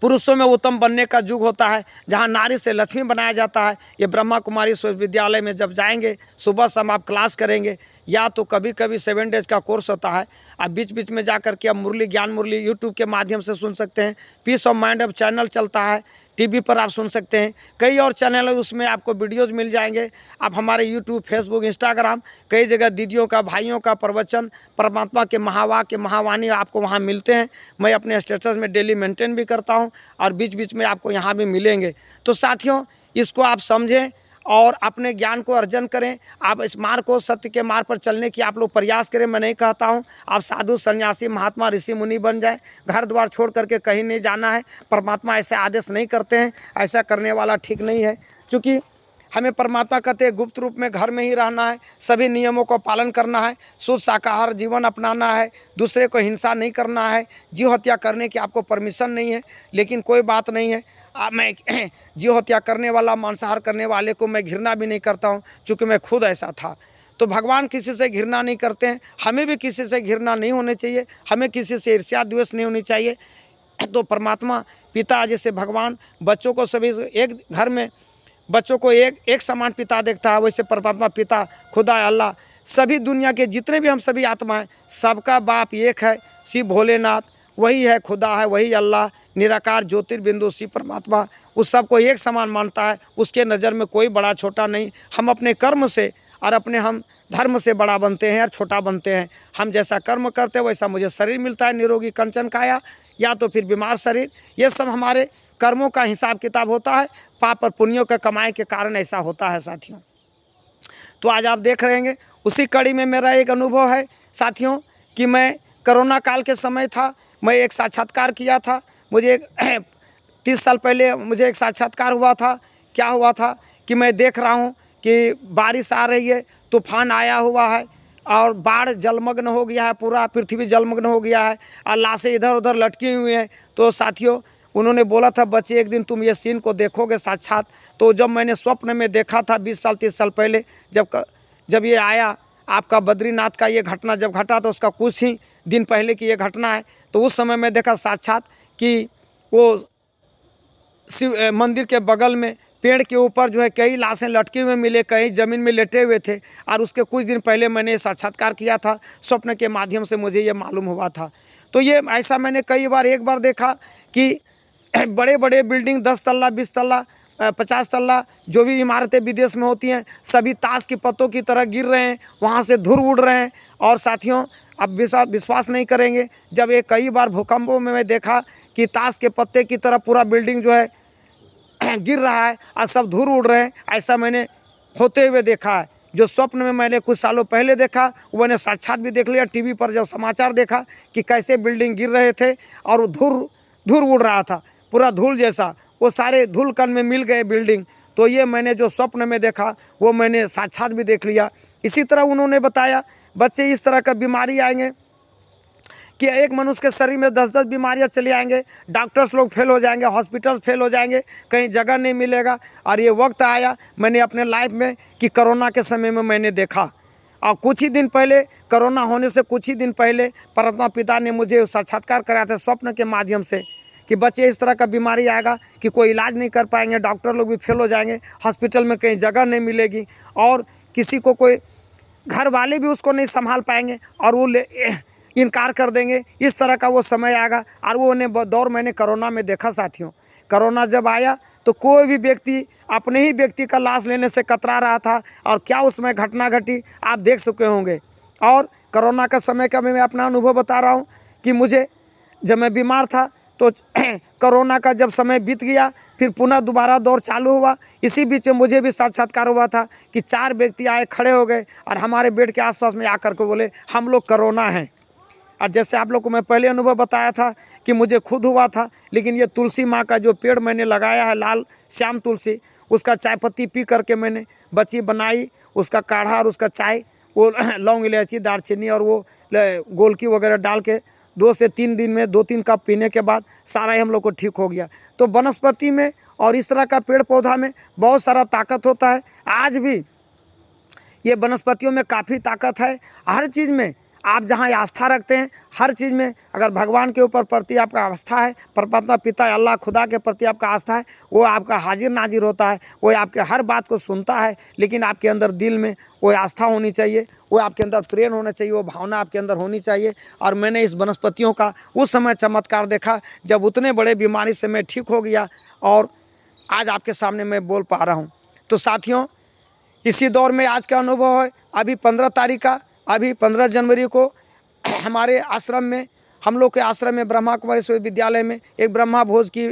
पुरुषों में उत्तम बनने का युग होता है, जहाँ नारी से लक्ष्मी बनाया जाता है। ये ब्रह्मा कुमारी विश्वविद्यालय में जब जाएंगे, सुबह शाम आप क्लास करेंगे, या तो कभी कभी 7 डेज का कोर्स होता है। आप बीच बीच में जा कर के आप मुरली, ज्ञान मुरली यूट्यूब के माध्यम से सुन सकते हैं। पीस ऑफ माइंड अब चैनल चलता है, टीवी पर आप सुन सकते हैं। कई और चैनल है, उसमें आपको वीडियोज़ मिल जाएंगे। आप हमारे यूट्यूब, फेसबुक, इंस्टाग्राम, कई जगह दीदियों का, भाइयों का प्रवचन, परमात्मा के महावाक्य, महावाणी आपको वहाँ मिलते हैं। मैं अपने स्टेटस में डेली मेंटेन भी करता हूँ, और बीच बीच में आपको यहाँ भी मिलेंगे। तो साथियों, इसको आप समझें और अपने ज्ञान को अर्जन करें। आप इस मार्ग को, सत्य के मार्ग पर चलने की आप लोग प्रयास करें। मैं नहीं कहता हूँ आप साधु सन्यासी महात्मा ऋषि मुनि बन जाए, घर द्वार छोड़ करके कहीं नहीं जाना है। परमात्मा ऐसे आदेश नहीं करते हैं, ऐसा करने वाला ठीक नहीं है। क्योंकि हमें परमात्मा कहते हैं गुप्त रूप में घर में ही रहना है, सभी नियमों को पालन करना है, शुद्ध शाकाहार जीवन अपनाना है, दूसरे को हिंसा नहीं करना है, जीव हत्या करने की आपको परमिशन नहीं है। लेकिन कोई बात नहीं है, मैं जीव हत्या करने वाला, मांसाहार करने वाले को मैं घृणा भी नहीं करता हूँ, चूँकि मैं खुद ऐसा था। तो भगवान किसी से घृणा नहीं करते हैं, हमें भी किसी से घृणा नहीं होनी चाहिए, हमें किसी से ईर्ष्या द्वेष नहीं होनी चाहिए। तो परमात्मा पिता जैसे भगवान बच्चों को सभी, एक घर में बच्चों को एक समान पिता देखता है, वैसे परमात्मा पिता खुदा अल्लाह, सभी दुनिया के जितने भी हम सभी आत्मा हैं, सबका बाप एक है, शिव भोलेनाथ, वही है खुदा है, वही अल्लाह, निराकार ज्योतिर्बिंदु शिव परमात्मा, उस सबको एक समान मानता है। उसके नज़र में कोई बड़ा छोटा नहीं। हम अपने कर्म से और अपने हम धर्म से बड़ा बनते हैं और छोटा बनते हैं। हम जैसा कर्म करते हैं वैसा मुझे शरीर मिलता है, निरोगी कंचन काया, या तो फिर बीमार शरीर। ये सब हमारे कर्मों का हिसाब किताब होता है, पाप और पुण्यों के कमाई के कारण ऐसा होता है साथियों। तो आज आप देख रहे हैं, उसी कड़ी में मेरा एक अनुभव है साथियों, कि मैं कोरोना काल के समय था, मैं एक साक्षात्कार किया था। मुझे 30 साल पहले मुझे एक साक्षात्कार हुआ था। क्या हुआ था कि मैं देख रहा हूँ कि बारिश आ रही है, तूफान आया हुआ है और बाढ़ जलमग्न हो गया है, पूरा पृथ्वी जलमग्न हो गया है और लाशें इधर उधर लटकी हुई हैं। तो साथियों, उन्होंने बोला था बच्चे एक दिन तुम ये सीन को देखोगे साक्षात। तो जब मैंने स्वप्न में देखा था 20 साल 30 साल पहले, जब ये आया आपका बद्रीनाथ का ये घटना जब घटा, तो उसका कुछ ही दिन पहले की ये घटना है। तो उस समय मैं देखा साक्षात कि वो शिव मंदिर के बगल में पेड़ के ऊपर जो है कई लाशें लटके हुए मिले, कहीं ज़मीन में लेटे हुए थे। और उसके कुछ दिन पहले मैंने साक्षात्कार किया था, स्वप्न के माध्यम से मुझे ये मालूम हुआ था। तो ये ऐसा मैंने कई बार, एक बार देखा कि बड़े बड़े बिल्डिंग 10 तल्ला 20 तल्ला 50 तल्ला जो भी इमारतें विदेश में होती हैं, सभी ताश के पत्तों की तरह गिर रहे हैं, वहाँ से धूल उड़ रहे हैं। और साथियों, अब विश्वास नहीं करेंगे, जब ये कई बार भूकंपों में मैं देखा कि ताश के पत्ते की तरह पूरा बिल्डिंग जो है गिर रहा है और सब धूल उड़ रहे हैं, ऐसा मैंने होते हुए देखा है। जो स्वप्न में मैंने कुछ सालों पहले देखा, वो मैंने साक्षात भी देख लिया। टीवी पर जब समाचार देखा कि कैसे बिल्डिंग गिर रहे थे और धूल उड़ रहा था, पूरा धूल जैसा, वो सारे धूल कण में मिल गए बिल्डिंग। तो ये मैंने जो स्वप्न में देखा वो मैंने साक्षात भी देख लिया। इसी तरह उन्होंने बताया बच्चे इस तरह का बीमारी आएंगे कि एक मनुष्य के शरीर में 10-10 बीमारियां चली आएंगे, डॉक्टर्स लोग फेल हो जाएंगे, हॉस्पिटल फेल हो जाएंगे, कहीं जगह नहीं मिलेगा। और ये वक्त आया मैंने अपने लाइफ में कि कोरोना के समय में मैंने देखा। और कुछ ही दिन पहले, कोरोना होने से कुछ ही दिन पहले परमात्मा पिता ने मुझे साक्षात्कार कराया था स्वप्न के माध्यम से कि बच्चे इस तरह का बीमारी आएगा कि कोई इलाज नहीं कर पाएंगे, डॉक्टर लोग भी फेल हो जाएंगे, हॉस्पिटल में कहीं जगह नहीं मिलेगी और किसी को कोई घर वाले भी उसको नहीं संभाल पाएंगे और वो इनकार कर देंगे। इस तरह का वो समय आएगा। और वो दौर मैंने कोरोना में देखा साथियों। कोरोना जब आया तो कोई भी व्यक्ति अपने ही व्यक्ति का लाश लेने से कतरा रहा था, और क्या उसमें घटना घटी आप देख चुके होंगे। और कोरोना का समय का मैं अपना अनुभव बता रहा हूँ कि मुझे जब मैं बीमार था तो कोरोना का जब समय बीत गया, फिर पुनः दोबारा दौर चालू हुआ। इसी बीच में मुझे भी साक्षात्कार हुआ था कि 4 व्यक्ति आए, खड़े हो गए और हमारे बेड के आसपास में आकर के बोले हम लोग कोरोना हैं। और जैसे आप लोग को मैं पहले अनुभव बताया था कि मुझे खुद हुआ था, लेकिन ये तुलसी माँ का जो पेड़ मैंने लगाया है, लाल श्याम तुलसी, उसका चाय पत्ती पी करके मैंने बची बनाई, उसका काढ़ा और उसका चाय, वो लौंग इलायची दालचीनी और वो गोलकी वगैरह डाल के 2 से 3 दिन में 2-3 कप पीने के बाद सारा ही हम लोग को ठीक हो गया। तो वनस्पति में और इस तरह का पेड़ पौधा में बहुत सारा ताकत होता है। आज भी ये वनस्पतियों में काफ़ी ताकत है। हर चीज़ में आप जहाँ आस्था रखते हैं, हर चीज़ में अगर भगवान के ऊपर प्रति आपका आस्था है, परमात्मा पिता अल्लाह खुदा के प्रति आपका आस्था है, वो आपका हाजिर नाजिर होता है, वो आपके हर बात को सुनता है। लेकिन आपके अंदर दिल में वो आस्था होनी चाहिए, वो आपके अंदर प्रेम होना चाहिए, वो भावना आपके अंदर होनी चाहिए। और मैंने इस वनस्पतियों का उस समय चमत्कार देखा जब उतने बड़े बीमारी से मैं ठीक हो गया और आज आपके सामने मैं बोल पा रहा हूँ। तो साथियों, इसी दौर में आज का अनुभव है। अभी 15 तारीख का, अभी 15 जनवरी को हमारे आश्रम में, हम लोग के आश्रम में ब्रह्मा कुमारी विद्यालय में एक ब्रह्मा भोज की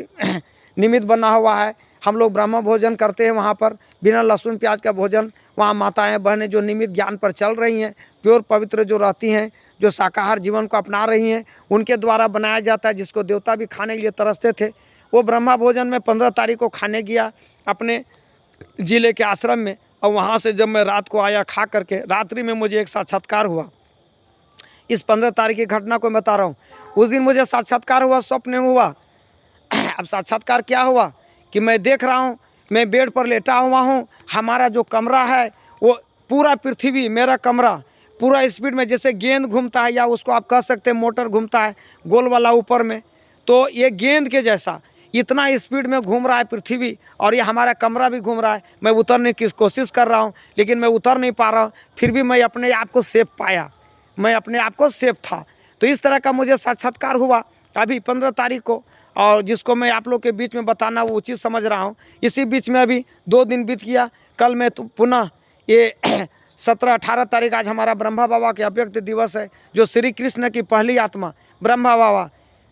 निमित्त बना हुआ है। हम लोग ब्रह्मा भोजन करते हैं वहाँ पर, बिना लहसुन प्याज का भोजन। वहाँ माताएं बहनें जो निमित्त ज्ञान पर चल रही हैं, प्योर पवित्र जो रहती हैं, जो शाकाहार जीवन को अपना रही हैं, उनके द्वारा बनाया जाता है, जिसको देवता भी खाने के लिए तरसते थे। वो ब्रह्मा भोजन में 15 तारीख को खाने गया अपने ज़िले के आश्रम में। और वहाँ से जब मैं रात को आया खा करके, रात्रि में मुझे एक साक्षात्कार हुआ। इस 15 तारीख की घटना को मैं बता रहा हूँ। उस दिन मुझे साक्षात्कार हुआ, स्वप्न में हुआ। अब साक्षात्कार क्या हुआ कि मैं देख रहा हूँ, मैं बेड पर लेटा हुआ हूँ, हमारा जो कमरा है वो पूरा पृथ्वी, मेरा कमरा पूरा स्पीड में जैसे गेंद घूमता है, या उसको आप कह सकते हैं मोटर घूमता है गोल वाला ऊपर में, तो ये गेंद के जैसा इतना स्पीड में घूम रहा है पृथ्वी, और ये हमारा कमरा भी घूम रहा है। मैं उतरने की कोशिश कर रहा हूँ, लेकिन मैं उतर नहीं पा रहा हूँ। फिर भी मैं अपने आप को सेफ पाया, मैं अपने आप को सेफ था। तो इस तरह का मुझे साक्षात्कार हुआ अभी 15 तारीख को, और जिसको मैं आप लोग के बीच में बताना वो उचित समझ रहा हूँ। इसी बीच में अभी 2 दिन बीत गया। कल मैं तो पुनः ये 17-18 तारीख आज हमारा ब्रह्मा बाबा के अव्यक्त दिवस है, जो श्री कृष्ण की पहली आत्मा ब्रह्मा बाबा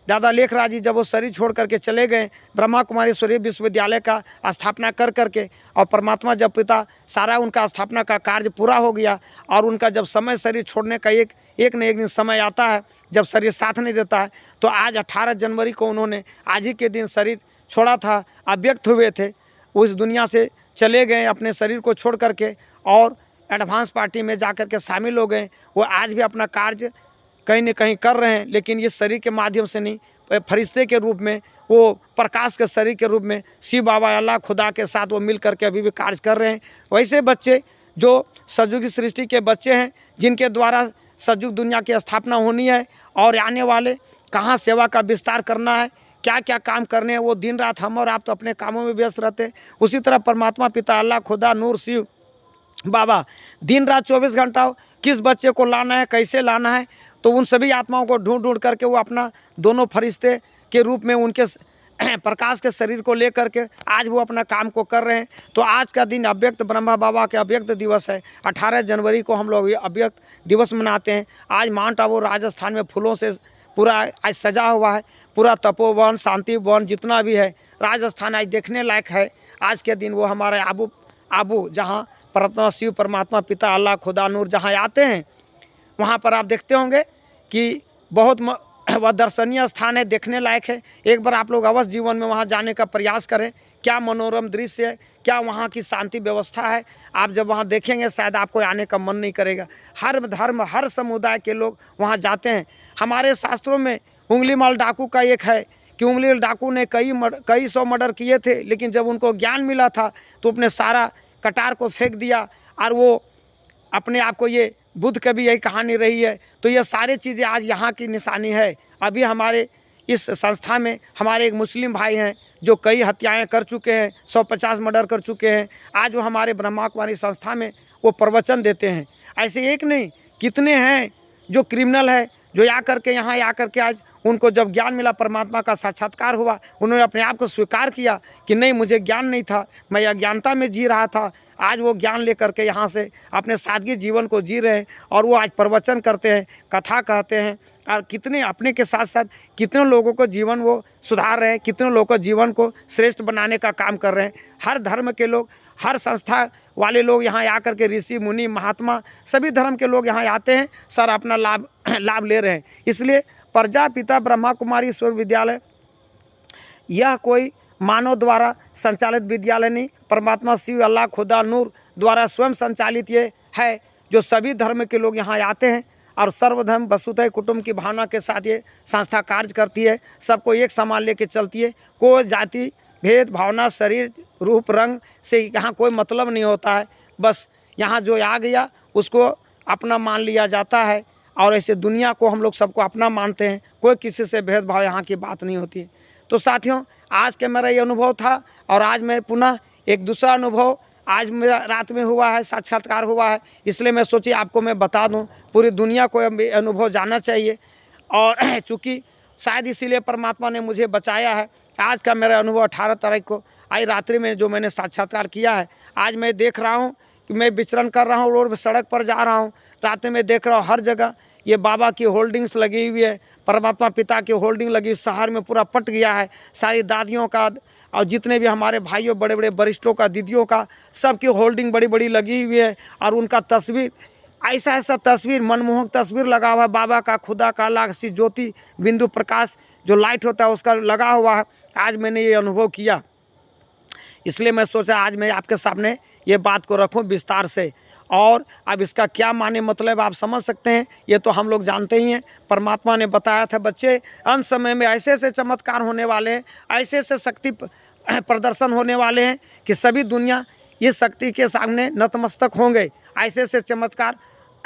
दादा लेखराज जी, जब वो शरीर छोड़ करके चले गए, ब्रह्मा कुमारी विश्वविद्यालय का स्थापना कर करके, और परमात्मा जब पिता सारा उनका स्थापना का कार्य पूरा हो गया, और उनका जब समय शरीर छोड़ने का एक न एक दिन समय आता है जब शरीर साथ नहीं देता है, तो आज 18 जनवरी को उन्होंने आज ही के दिन शरीर छोड़ा था। अव्यक्त हुए थे, उस दुनिया से चले गए अपने शरीर को छोड़ करके, और एडवांस पार्टी में जा कर के शामिल हो गए। वो आज भी अपना कार्य कहीं न कहीं कर रहे हैं, लेकिन इस शरीर के माध्यम से नहीं, फरिश्ते के रूप में, वो प्रकाश के शरीर के रूप में शिव बाबा अल्लाह खुदा के साथ वो मिल करके अभी भी कार्य कर रहे हैं। वैसे बच्चे जो सतयुग की सृष्टि के बच्चे हैं, जिनके द्वारा सतयुग दुनिया की स्थापना होनी है, और आने वाले कहाँ सेवा का विस्तार करना है, क्या क्या काम करने हैं, वो दिन रात हम और आप तो अपने कामों में व्यस्त रहते हैं। उसी तरह परमात्मा पिता अल्लाह खुदा नूर शिव बाबा दिन रात 24 घंटा किस बच्चे को लाना है, कैसे लाना है, तो उन सभी आत्माओं को ढूंढ ढूंढ करके वो अपना दोनों फरिश्ते के रूप में उनके प्रकाश के शरीर को लेकर के आज वो अपना काम को कर रहे हैं। तो आज का दिन अव्यक्त ब्रह्मा बाबा के अव्यक्त दिवस है। 18 जनवरी को हम लोग ये अव्यक्त दिवस मनाते हैं। आज माउंट आबू राजस्थान में फूलों से पूरा आज सजा हुआ है, पूरा तपोवन शांति वन जितना भी है राजस्थान आज देखने लायक है। आज के दिन वो हमारे आबू जहाँ परमात्मा शिव परमात्मा पिता अल्लाह खुदा नूर जहाँ आते हैं, वहाँ पर आप देखते होंगे कि बहुत वह दर्शनीय स्थान है, देखने लायक है। एक बार आप लोग अवश्य जीवन में वहाँ जाने का प्रयास करें। क्या मनोरम दृश्य है, क्या वहाँ की शांति व्यवस्था है। आप जब वहाँ देखेंगे शायद आपको आने का मन नहीं करेगा। हर धर्म हर समुदाय के लोग वहाँ जाते हैं। हमारे शास्त्रों में उंगलीमाल डाकू का एक है कि उंगलीमाल डाकू ने कई सौ मर्डर किए थे, लेकिन जब उनको ज्ञान मिला था तो अपने सारा कटार को फेंक दिया, और वो अपने आप को, ये बुद्ध की भी यही कहानी रही है। तो ये सारी चीज़ें आज यहाँ की निशानी है। अभी हमारे इस संस्था में हमारे एक मुस्लिम भाई हैं जो कई हत्याएं कर चुके हैं, 150 मर्डर कर चुके हैं। आज वो हमारे ब्रह्मा कुमारी संस्था में वो प्रवचन देते हैं। ऐसे एक नहीं कितने हैं जो क्रिमिनल है, जो आकर के यहाँ आकर के आज उनको जब ज्ञान मिला, परमात्मा का साक्षात्कार हुआ, उन्होंने अपने आप को स्वीकार किया कि नहीं, मुझे ज्ञान नहीं था, मैं अज्ञानता में जी रहा था। आज वो ज्ञान लेकर के यहाँ से अपने सादगी जीवन को जी रहे हैं और वो आज प्रवचन करते हैं, कथा कहते हैं, और कितने अपने के साथ साथ कितने लोगों को जीवन वो सुधार रहे हैं, कितने लोगों को जीवन को श्रेष्ठ बनाने का काम कर रहे हैं। हर धर्म के लोग, हर संस्था वाले लोग यहाँ आकर के, ऋषि मुनि महात्मा सभी धर्म के लोग यहाँ आते हैं सर, अपना लाभ ले रहे हैं। इसलिए प्रजापिता ब्रह्मा कुमारी ईश्वर विद्यालय यह कोई मानव द्वारा संचालित विद्यालय नहीं, परमात्मा शिव अल्लाह खुदा नूर द्वारा स्वयं संचालित ये है, जो सभी धर्म के लोग यहाँ आते हैं और सर्वधर्म वसुधैव कुटुंब की भावना के साथ ये संस्था कार्य करती है। सबको एक समान लेके चलती है। कोई जाति भेद भावना शरीर रूप रंग से यहाँ कोई मतलब नहीं होता है। बस यहाँ जो आ गया उसको अपना मान लिया जाता है और ऐसे दुनिया को हम लोग सबको अपना मानते हैं। कोई किसी से भेदभाव यहाँ की बात नहीं होती है। तो साथियों, आज के मेरा ये अनुभव था और आज मैं पुनः एक दूसरा अनुभव आज मेरा रात में हुआ है, साक्षात्कार हुआ है, इसलिए मैं सोची आपको मैं बता दूं। पूरी दुनिया को ये अनुभव जानना चाहिए और चूँकि शायद इसीलिए परमात्मा ने मुझे बचाया है। आज का मेरा अनुभव 18 तारीख को आज रात्रि में जो मैंने साक्षात्कार किया है, आज मैं देख रहा हूँ कि मैं विचरण कर रहा हूँ, रोड पर सड़क पर जा रहा हूँ, रात में देख रहा हूँ हर जगह ये बाबा की होल्डिंग्स लगी हुई है, परमात्मा पिता की होल्डिंग लगी, शहर में पूरा पट गया है। सारी दादियों का और जितने भी हमारे भाइयों बड़े बड़े वरिष्ठों का, दीदियों का, सबकी होल्डिंग बड़ी बड़ी लगी हुई है और उनका तस्वीर, ऐसा ऐसा तस्वीर, मनमोहक तस्वीर लगा हुआ है बाबा का, खुदा का, अल्लाह की ज्योति बिंदु प्रकाश जो लाइट होता है उसका लगा हुआ है। आज मैंने ये अनुभव किया, इसलिए मैं सोचा आज मैं आपके सामने ये बात को रखूं विस्तार से। और अब इसका क्या माने मतलब आप समझ सकते हैं, ये तो हम लोग जानते ही हैं। परमात्मा ने बताया था बच्चे, अंत समय में ऐसे ऐसे चमत्कार होने वाले हैं, ऐसे ऐसे शक्ति प्रदर्शन होने वाले हैं कि सभी दुनिया ये शक्ति के सामने नतमस्तक होंगे। ऐसे ऐसे चमत्कार,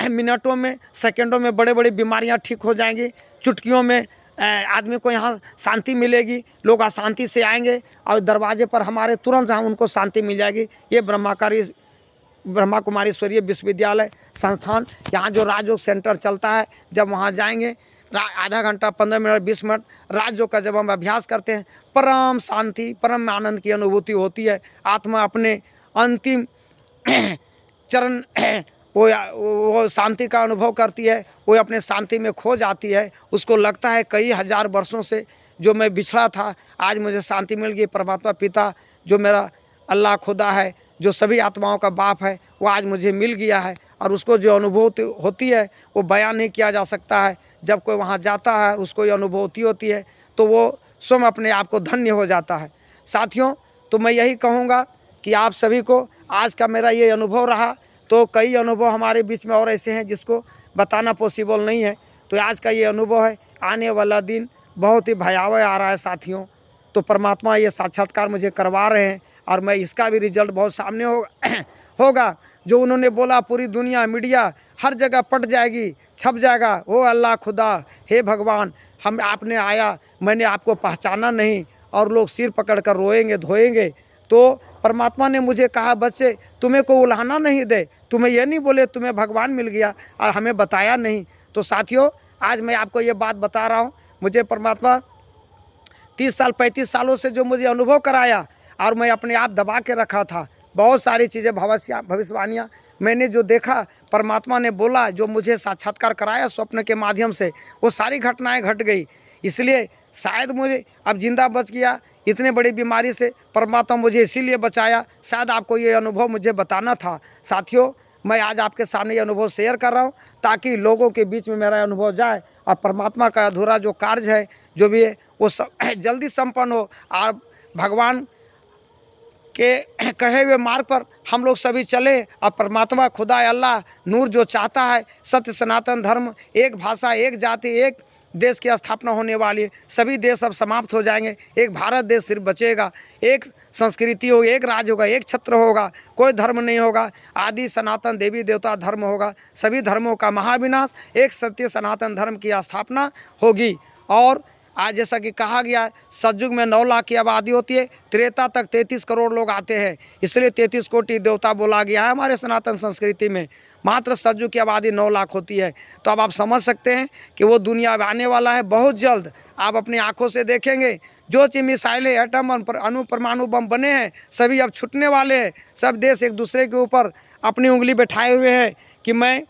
मिनटों में, सेकंडों में बड़े बड़ी बीमारियां ठीक हो जाएंगी, चुटकियों में आदमी को यहाँ शांति मिलेगी, लोग अशांति से आएंगे और दरवाजे पर हमारे तुरंत यहाँ उनको शांति मिल जाएगी। ये ब्रह्मा कुमारी ईश्वरीय विश्वविद्यालय संस्थान, यहाँ जो राजयोग सेंटर चलता है, जब वहाँ जाएंगे आधा घंटा 15 मिनट 20 मिनट राजयोग का जब हम अभ्यास करते हैं, परम शांति परम आनंद की अनुभूति होती है। आत्मा अपने अंतिम चरण वो शांति का अनुभव करती है, वो अपने शांति में खो जाती है। उसको लगता है कई हजार वर्षों से जो मैं बिछड़ा था, आज मुझे शांति मिल गई। परमात्मा पिता जो मेरा अल्लाह खुदा है, जो सभी आत्माओं का बाप है, वो आज मुझे मिल गया है और उसको जो अनुभूति होती है वो बयान नहीं किया जा सकता है। जब कोई वहाँ जाता है उसको ये अनुभूति होती है तो वो स्वयं अपने आप को धन्य हो जाता है। साथियों, तो मैं यही कहूँगा कि आप सभी को आज का मेरा ये अनुभव रहा, तो कई अनुभव हमारे बीच में और ऐसे हैं जिसको बताना पॉसिबल नहीं है। तो आज का ये अनुभव है, आने वाला दिन बहुत ही भयावह आ रहा है साथियों। तो परमात्मा ये साक्षात्कार मुझे करवा रहे हैं और मैं इसका भी रिजल्ट बहुत सामने होगा। जो उन्होंने बोला पूरी दुनिया मीडिया हर जगह पट जाएगी, छप जाएगा, ओ अल्लाह खुदा, हे भगवान, हम आपने आया, मैंने आपको पहचाना नहीं, और लोग सिर पकड़ कर रोएंगे धोएंगे। तो परमात्मा ने मुझे कहा बच्चे तुम्हें को उल्हाना नहीं दे, तुम्हें ये नहीं बोले तुम्हें भगवान मिल गया और हमें बताया नहीं। तो साथियों, आज मैं आपको ये बात बता रहा हूँ, मुझे परमात्मा 30 साल 35 सालों से जो मुझे अनुभव कराया और मैं अपने आप दबा के रखा था, बहुत सारी चीज़ें भविष्यवाणियाँ मैंने जो देखा, परमात्मा ने बोला, जो मुझे साक्षात्कार कराया स्वप्न के माध्यम से, वो सारी घटनाएं घट गई। इसलिए शायद मुझे अब जिंदा बच गया इतने बड़ी बीमारी से, परमात्मा मुझे इसीलिए बचाया। शायद आपको ये अनुभव मुझे बताना था। साथियों, मैं आज आपके सामने ये अनुभव शेयर कर रहा हूँ ताकि लोगों के बीच में मेरा अनुभव जाए और परमात्मा का अधूरा जो कार्य है जो भी है वो जल्दी संपन्न हो और भगवान के कहे हुए मार्ग पर हम लोग सभी चले और परमात्मा खुदा अल्लाह नूर जो चाहता है, सत्य सनातन धर्म, एक भाषा एक जाति एक देश की स्थापना होने वाली है। सभी देश अब समाप्त हो जाएंगे, एक भारत देश सिर्फ बचेगा, एक संस्कृति होगी, एक राज्य होगा, एक छत्र होगा, कोई धर्म नहीं होगा, आदि सनातन देवी देवता धर्म होगा, सभी धर्मों का महाविनाश, एक सत्य सनातन धर्म की स्थापना होगी। और आज जैसा कि कहा गया है, सतयुग में 9 लाख की आबादी होती है, त्रेता तक 33 करोड़ लोग आते हैं, इसलिए 33 कोटि देवता बोला गया है हमारे सनातन संस्कृति में। मात्र सतयुग की आबादी 9 लाख होती है। तो अब आप समझ सकते हैं कि वो दुनिया में आने वाला है बहुत जल्द। आप अपनी आंखों से देखेंगे जो चीज़ मिसाइलें, एटम अणु परमाणु बम बने हैं, सभी अब छूटने वाले हैं। सब देश एक दूसरे के ऊपर अपनी उंगली बैठाए हुए हैं कि मैं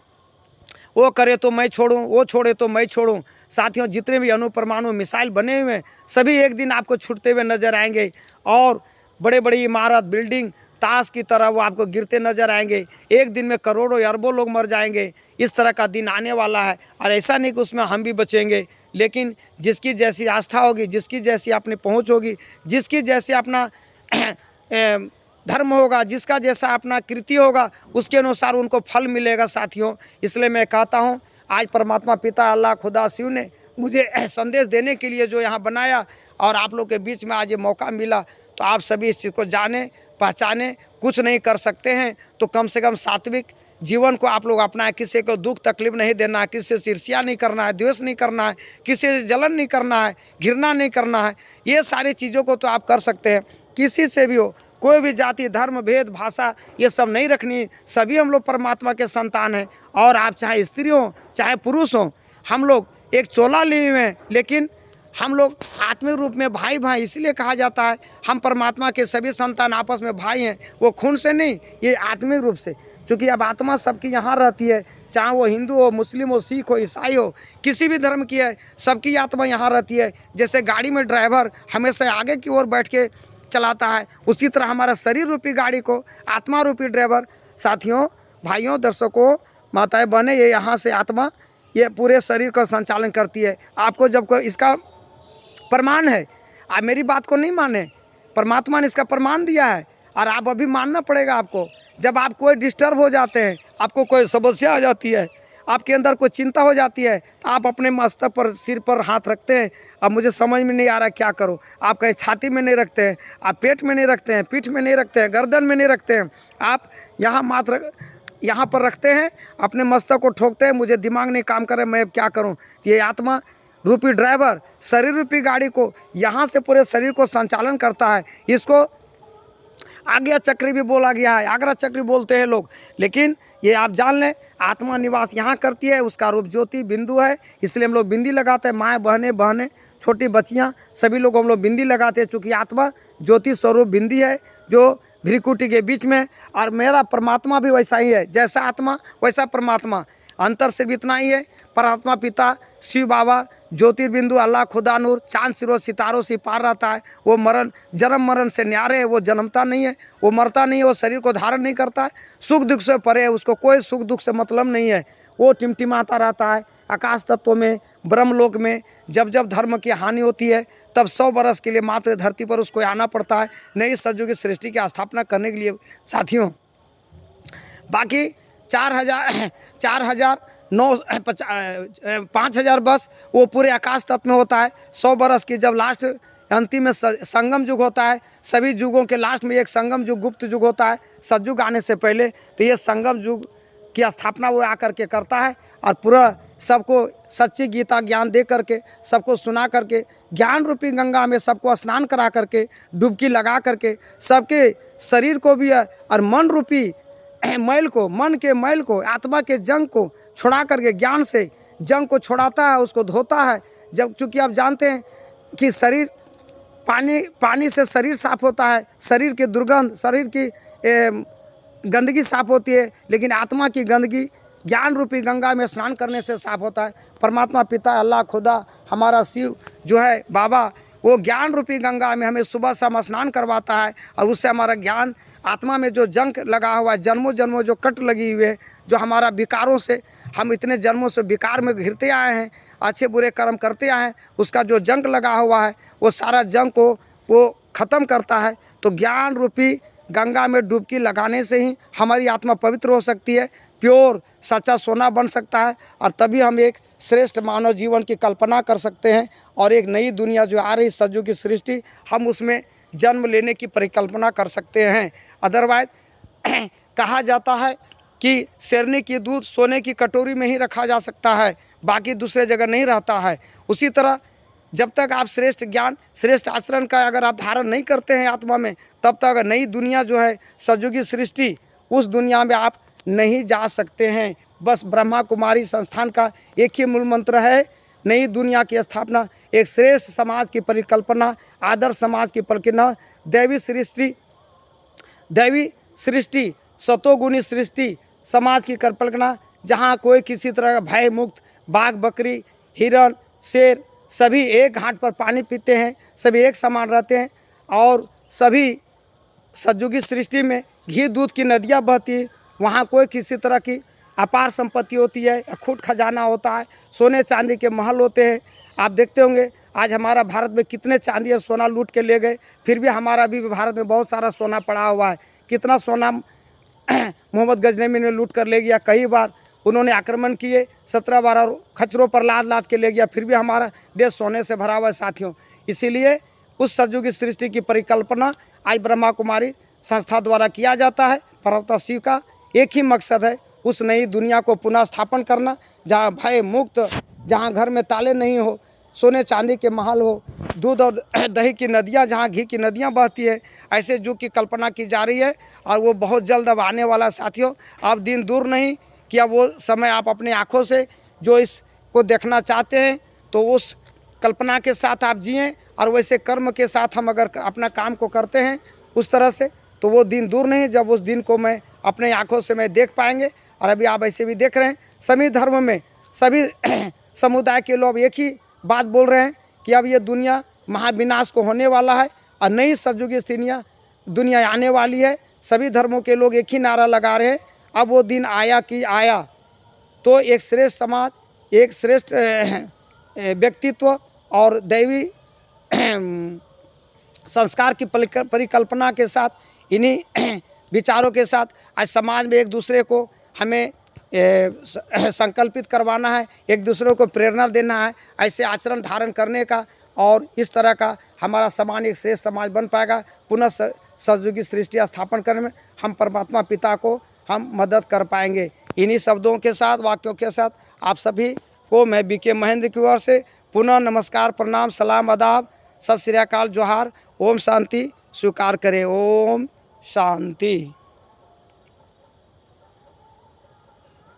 वो करे तो मैं छोड़ूं, वो छोड़े तो मैं छोड़ूं। साथियों, जितने भी अणु परमाणु मिसाइल बने हुए हैं सभी एक दिन आपको छूटते हुए नजर आएंगे और बड़े बड़ी इमारत, बिल्डिंग ताश की तरह वो आपको गिरते नजर आएंगे। एक दिन में करोड़ों अरबों लोग मर जाएंगे। इस तरह का दिन आने वाला है और ऐसा नहीं कि उसमें हम भी बचेंगे, लेकिन जिसकी जैसी आस्था होगी, जिसकी जैसी अपनी पहुँच होगी, जिसकी जैसी अपना धर्म होगा, जिसका जैसा अपना कृति होगा, उसके अनुसार उनको फल मिलेगा। साथियों, इसलिए मैं कहता हूँ आज परमात्मा पिता अल्लाह खुदा शिव ने मुझे संदेश देने के लिए जो यहाँ बनाया और आप लोग के बीच में आज ये मौका मिला, तो आप सभी इस चीज़ को जाने पहचाने। कुछ नहीं कर सकते हैं तो कम से कम सात्विक जीवन को आप लोग अपनाएं। किसी को दुख तकलीफ नहीं देना है, किसी से ईर्ष्या नहीं करना है, द्वेष नहीं करना है, किसी से जलन नहीं करना है, घृणा नहीं करना है। ये सारी चीज़ों को तो आप कर सकते हैं, किसी से भी हो, कोई भी जाति धर्म भेद भाषा ये सब नहीं रखनी। सभी हम लोग परमात्मा के संतान हैं और आप चाहे स्त्री हो चाहे पुरुष हो, हम लोग एक चोला लिए हुए हैं, लेकिन हम लोग आत्मिक रूप में भाई भाई। इसलिए कहा जाता है हम परमात्मा के सभी संतान आपस में भाई हैं, वो खून से नहीं, ये आत्मिक रूप से। क्योंकि अब आत्मा सबकी यहाँ रहती है, चाहे वो हिंदू हो, मुस्लिम हो, सिख हो, ईसाई हो, किसी भी धर्म की है, सबकी आत्मा यहाँ रहती है। जैसे गाड़ी में ड्राइवर हमेशा आगे की ओर बैठ के चलाता है, उसी तरह हमारा शरीर रूपी गाड़ी को आत्मा रूपी ड्राइवर, साथियों, भाइयों, दर्शकों, माताएं बहनें, ये यहाँ से आत्मा ये पूरे शरीर का संचालन करती है। आपको जब कोई इसका प्रमाण है, आप मेरी बात को नहीं माने, परमात्मा ने इसका प्रमाण दिया है और आप अभी मानना पड़ेगा आपको। जब आप कोई डिस्टर्ब हो जाते हैं, आपको कोई समस्या आ जाती है, आपके अंदर कोई चिंता हो जाती है, तो आप अपने मस्तक पर, सिर पर हाथ रखते हैं। अब मुझे समझ में नहीं आ रहा क्या करूं। आप कहीं छाती में नहीं रखते हैं, आप पेट में नहीं रखते हैं, पीठ में नहीं रखते हैं, गर्दन में नहीं रखते हैं, आप यहाँ मात्र यहाँ पर रखते हैं, अपने मस्तक को ठोकते हैं, मुझे दिमाग नहीं काम करे, मैं क्या करूँ। ये आत्मा रूपी ड्राइवर शरीर रूपी गाड़ी को यहाँ से पूरे शरीर को संचालन करता है। इसको आज्ञा चक्री भी बोला गया है, आज्ञा चक्री बोलते हैं लोग, लेकिन ये आप जान लें आत्मा निवास यहाँ करती है। उसका रूप ज्योति बिंदु है, इसलिए हम लोग बिंदी लगाते हैं। माएँ बहनें छोटी बच्चियाँ सभी लोग हम लोग बिंदी लगाते हैं, चूँकि आत्मा ज्योति स्वरूप बिंदी है जो भ्रिकुटी के बीच में। और मेरा परमात्मा भी वैसा ही है, जैसा आत्मा वैसा परमात्मा। अंतर सिर्फ इतना ही है, परमात्मा पिता शिव बाबा ज्योतिर्बिंदु अल्लाह खुदा नूर चांद सिरों सितारों से पार रहता है। वो जन्म मरण से न्यारे है, वो जन्मता नहीं है, वो मरता नहीं है, वो शरीर को धारण नहीं करता है, सुख दुख से परे है, उसको कोई सुख दुख से मतलब नहीं है। वो टिमटिमाता रहता है आकाश तत्वों में, ब्रह्मलोक में। जब जब धर्म की हानि होती है तब 100 बरस के लिए मात्र धरती पर उसको आना पड़ता है नई सतयुग की सृष्टि की स्थापना करने के लिए। साथियों, बाकी 5,000 बस वो पूरे आकाश तत्व में होता है। 100 बरस की जब लास्ट अंतिम में संगम युग होता है, सभी युगों के लास्ट में एक संगम युग, गुप्त युग होता है सतयुग आने से पहले। तो ये संगम युग की स्थापना वो आकर के करता है और पूरा सबको सच्ची गीता ज्ञान दे करके, सबको सुना करके, ज्ञान रूपी गंगा में सबको स्नान करा करके, डुबकी लगा करके, सबके शरीर को भी और मन रूपी मैल को, मन के मैल को, आत्मा के जंग को छुड़ा करके, ज्ञान से जंग को छुड़ाता है, उसको धोता है। जब चूँकि आप जानते हैं कि शरीर पानी से शरीर साफ होता है, शरीर की दुर्गंध, शरीर की गंदगी साफ होती है, लेकिन आत्मा की गंदगी ज्ञान रूपी गंगा में स्नान करने से साफ होता है। परमात्मा पिता अल्लाह खुदा हमारा शिव जो है बाबा, वो ज्ञान रूपी गंगा में हमें सुबह शाम स्नान करवाता है और उससे हमारा ज्ञान, आत्मा में जो जंग लगा हुआ है, जन्मों जन्मों जो कट लगी हुई है, जो हमारा विकारों से, हम इतने जन्मों से विकार में घिरते आए हैं, अच्छे बुरे कर्म करते आए हैं, उसका जो जंग लगा हुआ है वो सारा जंग को वो ख़त्म करता है। तो ज्ञान रूपी गंगा में डुबकी लगाने से ही हमारी आत्मा पवित्र हो सकती है, प्योर सच्चा सोना बन सकता है, और तभी हम एक श्रेष्ठ मानव जीवन की कल्पना कर सकते हैं और एक नई दुनिया जो आ रही सतयुग की सृष्टि, हम उसमें जन्म लेने की परिकल्पना कर सकते हैं। अदरवाइज कहा जाता है कि शेरनी की दूध सोने की कटोरी में ही रखा जा सकता है, बाकी दूसरे जगह नहीं रहता है। उसी तरह जब तक आप श्रेष्ठ ज्ञान श्रेष्ठ आचरण का अगर आप धारण नहीं करते हैं आत्मा में, तब तक नई दुनिया जो है सतयुगी सृष्टि, उस दुनिया में आप नहीं जा सकते हैं। बस ब्रह्मा कुमारी संस्थान का एक ही मूल मंत्र है, नई दुनिया की स्थापना, एक श्रेष्ठ समाज की परिकल्पना, आदर्श समाज की परिकल्पना, दैवी सृष्टि, सतोगुणी सृष्टि समाज की कल्पना, जहाँ कोई किसी तरह का भय मुक्त, बाघ बकरी हिरण शेर सभी एक घाट पर पानी पीते हैं, सभी एक समान रहते हैं, और सभी सतयुगी सृष्टि में घी दूध की नदियाँ बहती हैं। वहाँ कोई किसी तरह की अपार संपत्ति होती है, अखूट खजाना होता है, सोने चांदी के महल होते हैं। आप देखते होंगे आज हमारा भारत में कितने चांदी और सोना लूट के ले गए, फिर भी हमारा भी भारत में बहुत सारा सोना पड़ा हुआ है। कितना सोना मोहम्मद गजनवी ने लूट कर ले गया, कई बार उन्होंने आक्रमण किए, 17 बार और खच्चरों पर लाद लाद के ले गया, फिर भी हमारा देश सोने से भरा हुआ है साथियों। इसीलिए उस सतयुगी सृष्टि की परिकल्पना आज ब्रह्मा कुमारी संस्था द्वारा किया जाता है। प्रवक्ता शिव का एक ही मकसद है, उस नई दुनिया को पुनः स्थापन करना, जहाँ भय मुक्त, जहाँ घर में ताले नहीं हो, सोने चांदी के महल हो, दूध और दही की नदियाँ, जहाँ घी की नदियाँ बहती है, ऐसे युग की कल्पना की जा रही है। और वो बहुत जल्द अब आने वाला साथियों। अब दिन दूर नहीं कि अब वो समय आप अपने आँखों से जो इसको देखना चाहते हैं, तो उस कल्पना के साथ आप जिएँ, और वैसे कर्म के साथ हम अगर अपना काम को करते हैं उस तरह से, तो वो दिन दूर नहीं जब उस दिन को मैं अपने आँखों से मैं देख पाएंगे। और अभी आप ऐसे भी देख रहे हैं, सभी धर्म में सभी समुदाय के लोग एक ही बात बोल रहे हैं कि अब ये दुनिया महाविनाश को होने वाला है और नई सतयुगी दुनिया आने वाली है। सभी धर्मों के लोग एक ही नारा लगा रहे हैं, अब वो दिन आया कि आया, तो एक श्रेष्ठ समाज, एक श्रेष्ठ व्यक्तित्व और दैवी संस्कार की परिकल्पना के साथ, इन्हीं विचारों के साथ आज समाज में एक दूसरे को हमें संकल्पित करवाना है, एक दूसरे को प्रेरणा देना है ऐसे आचरण धारण करने का, और इस तरह का हमारा समाज एक श्रेष्ठ समाज बन पाएगा। पुनः सतयुगी सृष्टि स्थापन करने में हम परमात्मा पिता को हम मदद कर पाएंगे। इन्हीं शब्दों के साथ, वाक्यों के साथ आप सभी को मैं बीके महेंद्र की ओर से पुनः नमस्कार, प्रणाम, सलाम, आदाब, सत श्री अकाल, जोहार। ओम शांति स्वीकार करें। ओम शांति।